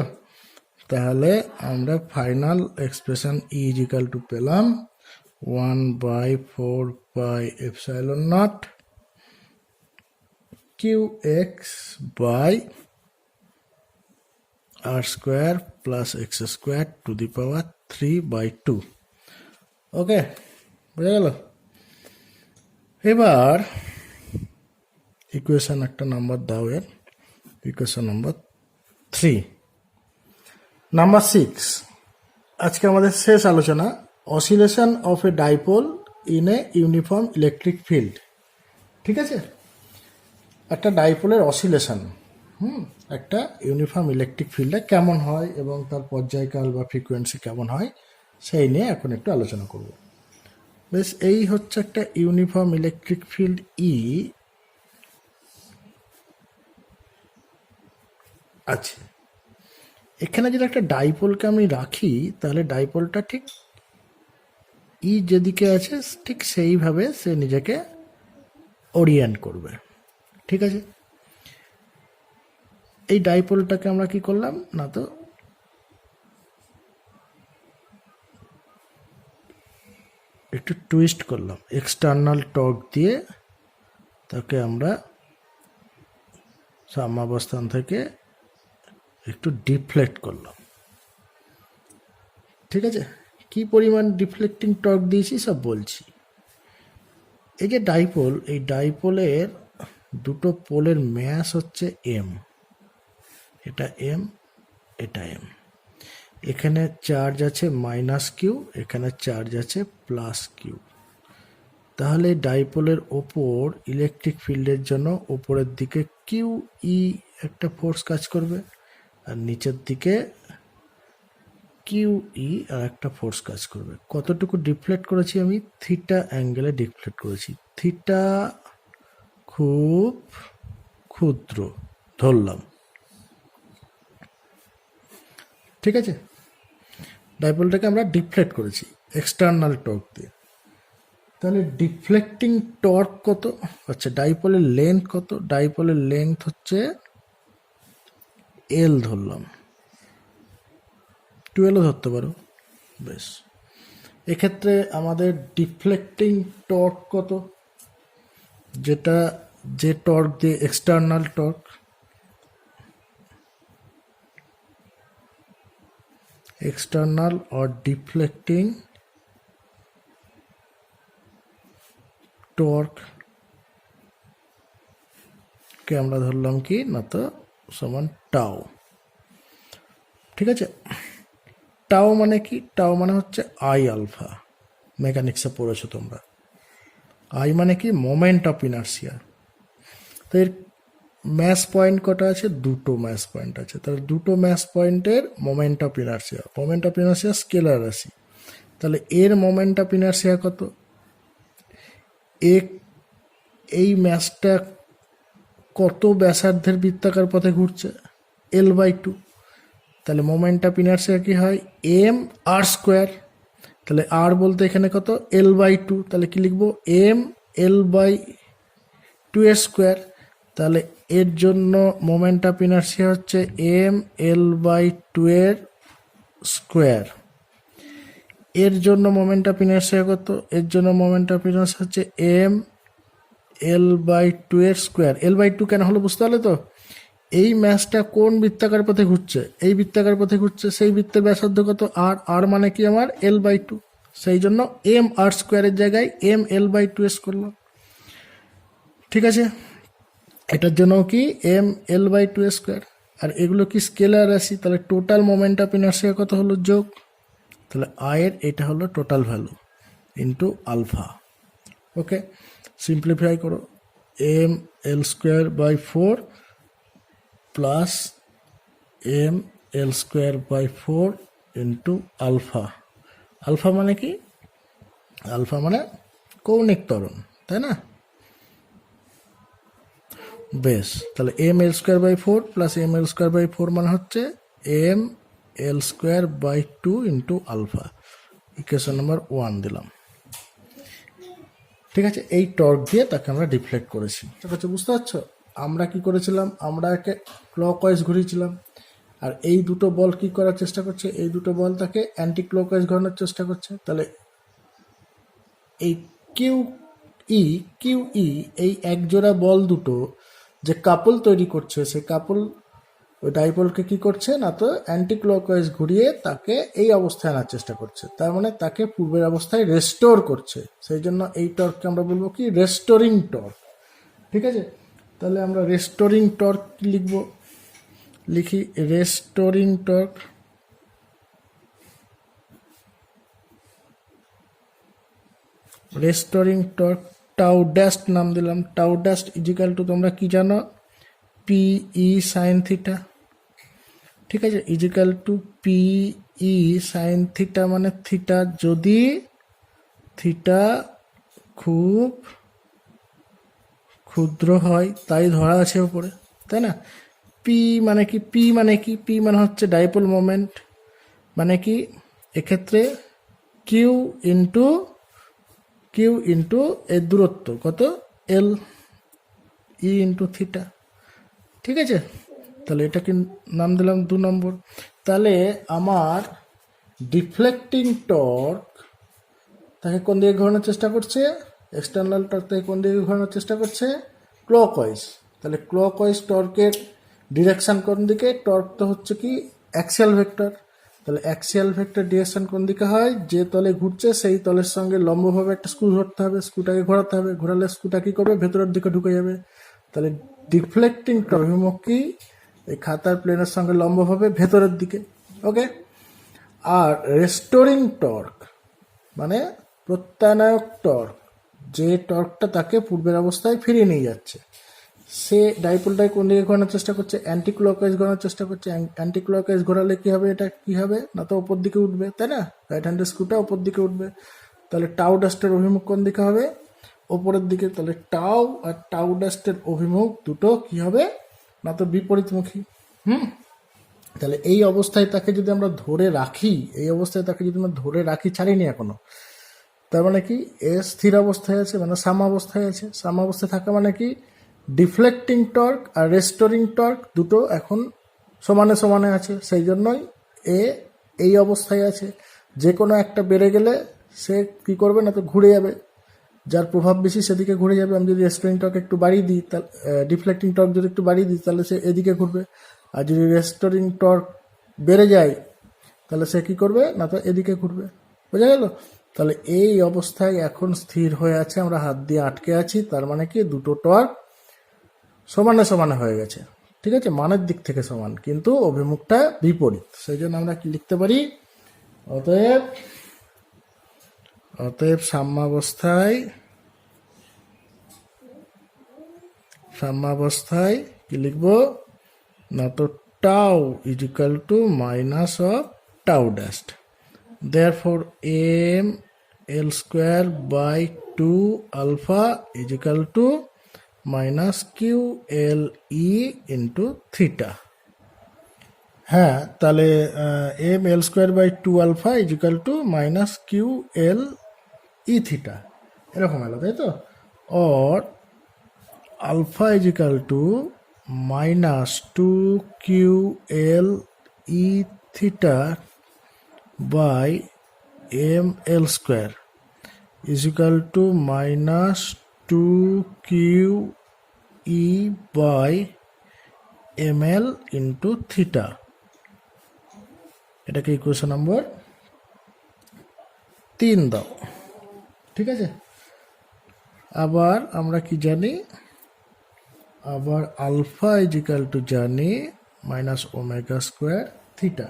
তাহলে আমরা final expression E is equal to পেলাম 1/4 epsilon naught q x by R square plus x square to the power 3/2। Okay, বুঝে গেল? এবার ইকুয়েশন একটা নাম্বার দাও, এর ইকুয়েশন নাম্বার 3। নাম্বার 6, আজকে আমাদের শেষ আলোচনা, oscillation of A dipole in a uniform electric field. ঠিক আছে, একটা ডাইপোলের অসিলেশন একটা ইউনিফর্ম ইলেকট্রিক ফিল্ডে কেমন হয় এবং তার পর্যায়কাল বা ফ্রিকোয়েন্সি কেমন হয় সেই নিয়ে এখন একটু আলোচনা করব। বেশ, এই হচ্ছে একটা ইউনিফর্ম ইলেকট্রিক ফিল্ড ই আছে। এখানে যদি একটা ডাইপোলকে আমি রাখি, তাহলে ডাইপোলটা ঠিক ই যেদিকে আছে ঠিক সেইভাবে সে নিজেকে ওরিয়েন্ট করবে। ঠিক আছে, এই ডাইপোলটাকে আমরা কি করলাম না, তো একটু টুইস্ট করলাম, এক্সটার্নাল টর্ক দিয়ে তাকে আমরা সাম্যাবস্থান থেকে একটু ডিফ্লেক্ট করলাম। ঠিক আছে, কি পরিমাণ ডিফ্লেক্টিং টর্ক দিয়েছি সব বলছি। এই যে ডাইপোল, এই ডাইপোলের দুটো পোলের ম্যাস হচ্ছে এম, এটা এম, এটা এম। এখানে চার্জ আছে মাইনাস কিউ, এখানে চার্জ আছে প্লাস কিউ। তাহলে ডাইপোলের ওপর ইলেকট্রিক ফিল্ডের জন্য ওপরের দিকে কিউ ই একটা ফোর্স কাজ করবে, আর নিচের দিকে কিউ ই আর একটা ফোর্স কাজ করবে। কতটুকু ডিফ্লেক্ট করেছি আমি? থিটা অ্যাঙ্গেলে ডিফ্লেক্ট করেছি। থিটা খুব ক্ষুদ্র ধরলাম। ঠিক আছে, ডাইপোলটাকে আমরা ডিফ্লেক্ট করেছি এক্সটার্নাল টর্ক দিয়ে। তাহলে ডিফ্লেক্টিং টর্ক কত? আচ্ছা, ডাইপোলের লেন্থ কত? ডাইপোলের লেন্থ হচ্ছে এল ধরলাম, 12ও ধরতে পারো। বেশ, এক্ষেত্রে আমাদের ডিফ্লেক্টিং টর্ক কত? যেটা যে টর্ক দিয়ে external torque, external or deflecting torque কে আমরা ধরলাম কি না, তো সমান টাও। ঠিক আছে, টাও মানে কি? টাও মানে হচ্ছে আই আলফা, মেকানিক্সে পড়েছো তোমরা। আই মানে কি? Moment of inertia. তো এর ম্যাস পয়েন্ট কটা আছে? দুটো ম্যাস পয়েন্ট আছে। তাহলে দুটো ম্যাস পয়েন্টের moment of inertia, moment of inertia scalar রাশি। তাহলে এর মোমেন্ট অফ ইনার্সিয়া কত? এই ম্যাসটা কত ব্যাসার্ধের বৃত্তাকার পথে ঘুরছে? L/2। তাহলে মোমেন্ট অফ ইনার্সিয়া কি হয়? M R square. তাহলে আর বলতে এখানে কত? L/2। তাহলে কি লিখবো? এম L/2 এর স্কোয়ার। তাহলে এর জন্য মোমেন্ট অফ ইনার্সিয়া হচ্ছে এম এল বাই টু এর স্কোয়ার। এর জন্য মোমেন্ট অফ ইনার্সিয়া কত? এর জন্য মোমেন্ট অফ ইনার্সিয়া হচ্ছে এম এল বাই টু এর স্কোয়ার। এল বাই টু কেন হলো বুঝতে পারলে তো? এই ম্যাচটা কোন বৃত্তাকার পথে ঘুরছে? এই বৃত্তাকার পথে ঘুরছে, সেই বৃত্তের ব্যাসার্ধ কত? আর। আর মানে কি আমার এল বাই টু, সেই জন্য এম আর স্কোয়ারের জায়গায় m l by two s করলাম। ঠিক আছে, এটার জন্য কি m l by two square. আর এগুলো কি স্কেলার রাশি, তাহলে টোটাল মোমেন্ট অফ ইনার্সিয়া কত হলো? যোগ। তাহলে আয়ের এটা হলো total value into alpha. Okay, simplify করো। M l square by four plus m l square by four into alpha. Alpha মানে কি? আলফা মানে কৌণিক ত্বরণ, তাই না? বেশ, তাহলে m l square by four plus m l square by four মানে হচ্ছে m l square by two into alpha. Equation number 1 দিলাম। ঠিক আছে, এই টর্ক দিয়ে তাকে আমরা ডিফ্লেক্ট করেছি। ঠিক আছে, বুঝতে পারছো? আমরা কি করেছিলাম? আমরা একে ক্লকওয়াইজ ঘুরিয়েছিলাম, আর এই দুটো বল কি করার চেষ্টা করছে? এই দুটো বল তাকে অ্যান্টি ক্লকওয়াইজ ঘোরানোর চেষ্টা করছে। তাহলে এই কিউ ই এই একজোড়া বল দুটো যে কাপল তৈরি করছে, সে কাপল ওই ডাইপোলকে কি করছে না, তো অ্যান্টি ক্লকওয়াইজ ঘুরিয়ে তাকে এই অবস্থায় আনার চেষ্টা করছে। তার মানে তাকে পূর্বের অবস্থায় রেস্টোর করছে। সেই জন্য এই টর্ককে আমরা বলবো কি? Restoring torque. ঠিক আছে, তাহলে আমরা রেস্টোরিং টর্ক লিখব। লিখি restoring torque. Restoring torque tau dashed নাম দিলাম। টাউ ড্যাস্ট ইজিক্যাল টু, তোমরা কি জানো? P E sine theta. ঠিক আছে, is equal to p E sine theta মানে থিটা, যদি থিটা খুব ক্ষুদ্র হয়, তাই ধরা আছে উপরে, তাই না? পি মানে কি? পি মানে কি? পি মানে হচ্ছে ডাইপোল মোমেন্ট, মানে কি এক্ষেত্রে কিউ ইন্টু এর দূরত্ব কত? এল, ই ইন্টু থিটা। ঠিক আছে, তাহলে এটা কি নাম দিলাম 2 নম্বর। তাহলে আমার ডিফ্লেক্টিং টর্ক তাকে কোন দিকে ঘোরানোর চেষ্টা করছে? এক্সটার্নাল টর্ক তাকে কোন দিকে ঘোরানোর চেষ্টা করছে? ক্লকওয়াইজ। তাহলে ক্লকওয়াইজ টর্কের ডিরেকশন কোন দিকে? টর্ক তো হচ্ছে কি অ্যাক্সিয়াল ভেক্টর। তাহলে অ্যাক্সিয়াল ভেক্টর ডিরেকশন কোন দিকে হয়? যে তলে ঘুরছে সেই তলের সঙ্গে লম্বভাবে একটা স্ক্রু ধরতে হবে, স্ক্রুটাকে ঘোরাতে হবে, ঘোরালে স্ক্রুটা কি করবে? ভেতরের দিকে ঢুকে যাবে। তাহলে ডিফ্লেক্টিং টর্ক অভিমুখ কি? এই খাতার প্লেনের সঙ্গে লম্বভাবে ভেতরের দিকে। ওকে, আর রেস্টোরিং টর্ক মানে প্রত্যানায়ক টর্ক, যে টর্কটা তাকে পূর্বের অবস্থায় ফিরিয়ে নিয়ে যাচ্ছে। সে ডাইপোলটাকে কোন দিকে ঘোরানোর চেষ্টা করছে? অ্যান্টি ক্লকওয়াইজ ঘোরানোর চেষ্টা করছে। অ্যান্টি ক্লকওয়াইজ ঘোরালে কি হবে? এটা কি হবে না, তো ওপর দিকে উঠবে, তাই না? রাইট হ্যান্ডের স্ক্রুটা ওপর দিকে উঠবে। তাহলে টাউ ডাস্টের অভিমুখ কোন দিকে হবে? ওপরের দিকে। তাহলে টাউ আর টাউ ডাস্টের অভিমুখ দুটো কি হবে না, তো বিপরীতমুখী। তাহলে এই অবস্থায় তাকে যদি আমরা ধরে রাখি, ছাড়িনি এখনো, তার মানে কি এ স্থির অবস্থায় আছে, মানে সাম অবস্থায় আছে। সাম অবস্থায় থাকা মানে কি ডিফ্লেক্টিং টর্ক আর রেস্টোরিং টর্ক দুটো এখন সমানে সমানে আছে। সেই জন্যই এ এই অবস্থায় আছে। যে কোনো একটা বেড়ে গেলে সে কি করবে না, তো ঘুরে যাবে, যার প্রভাব বেশি সেদিকে ঘুরে যাবে। আমি যদি রেস্টোরিং টর্ক একটু বাড়িয়ে দিই, তাহলে ডিফ্লেক্টিং টর্ক যদি একটু বাড়িয়ে দিই, তাহলে সে এদিকে ঘুরবে। আর যদি রেস্টোরিং টর্ক বেড়ে যায়, তাহলে সে কি করবে না, তো এদিকে ঘুরবে। বোঝা গেল? তাহলে এই অবস্থায় এখন স্থির হয়ে আছে, আমরা হাত দিয়ে আটকে আছি। তার মানে কি দুটো টর্ক সমানে সমানে হয়ে গেছে। ঠিক আছে, মানের দিক থেকে সমান, কিন্তু অভিমুখটা বিপরীত। সেই জন্য আমরা কি লিখতে পারি? অতএব সাম্যাবস্থায় কি লিখবো না, তো tau is equal to minus of tau dashed. Therefore m l square by 2 alpha is equal to minus q l e into theta. হ্যাঁ, তাহলে m l square by 2 alpha is equal to minus q l e theta এরকম হলো, তাই তো? or alpha is equal to minus 2QL E theta by ML square is equal to minus 2QE by ML into theta. এটাকে ইকুয়েশন নম্বর 3 দাও। ঠিক আছে, আবার আমরা কি জানি, আবার আলফা ইজ ইকাল টু জানি মাইনাস ওমেগা স্কোয়ার থিটা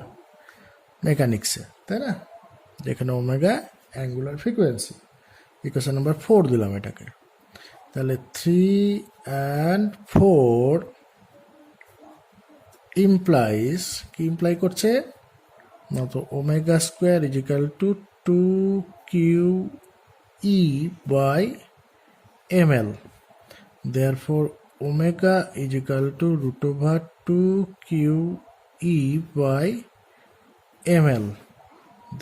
মেকানিক্সে, তাই না, যেখানে omega angular frequency. Equation number 4 দিলাম এটাকে। তাহলে 3 and 4 ইমপ্লাইজ, কি ইমপ্লাই করছে না, তো omega square is equal to 2QE by ML। Therefore, omega is equal to root over 2QE by ML.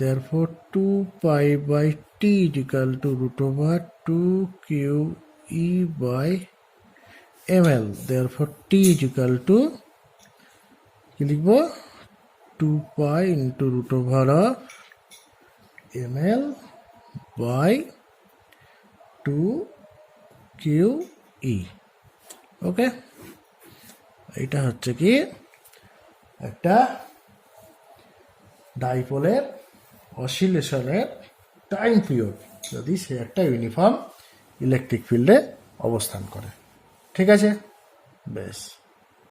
Therefore, 2 pi by T is equal to root over 2QE by ML. Therefore, T is equal to কি লিখব, 2 pi into root over of ML by 2QE। ওকে, এটা হচ্ছে কি একটা ডাইপোলের অসিলেশনের টাইম পিরিয়ড যদি সে একটা ইউনিফর্ম ইলেকট্রিক ফিল্ডে অবস্থান করে। ঠিক আছে, বেশ।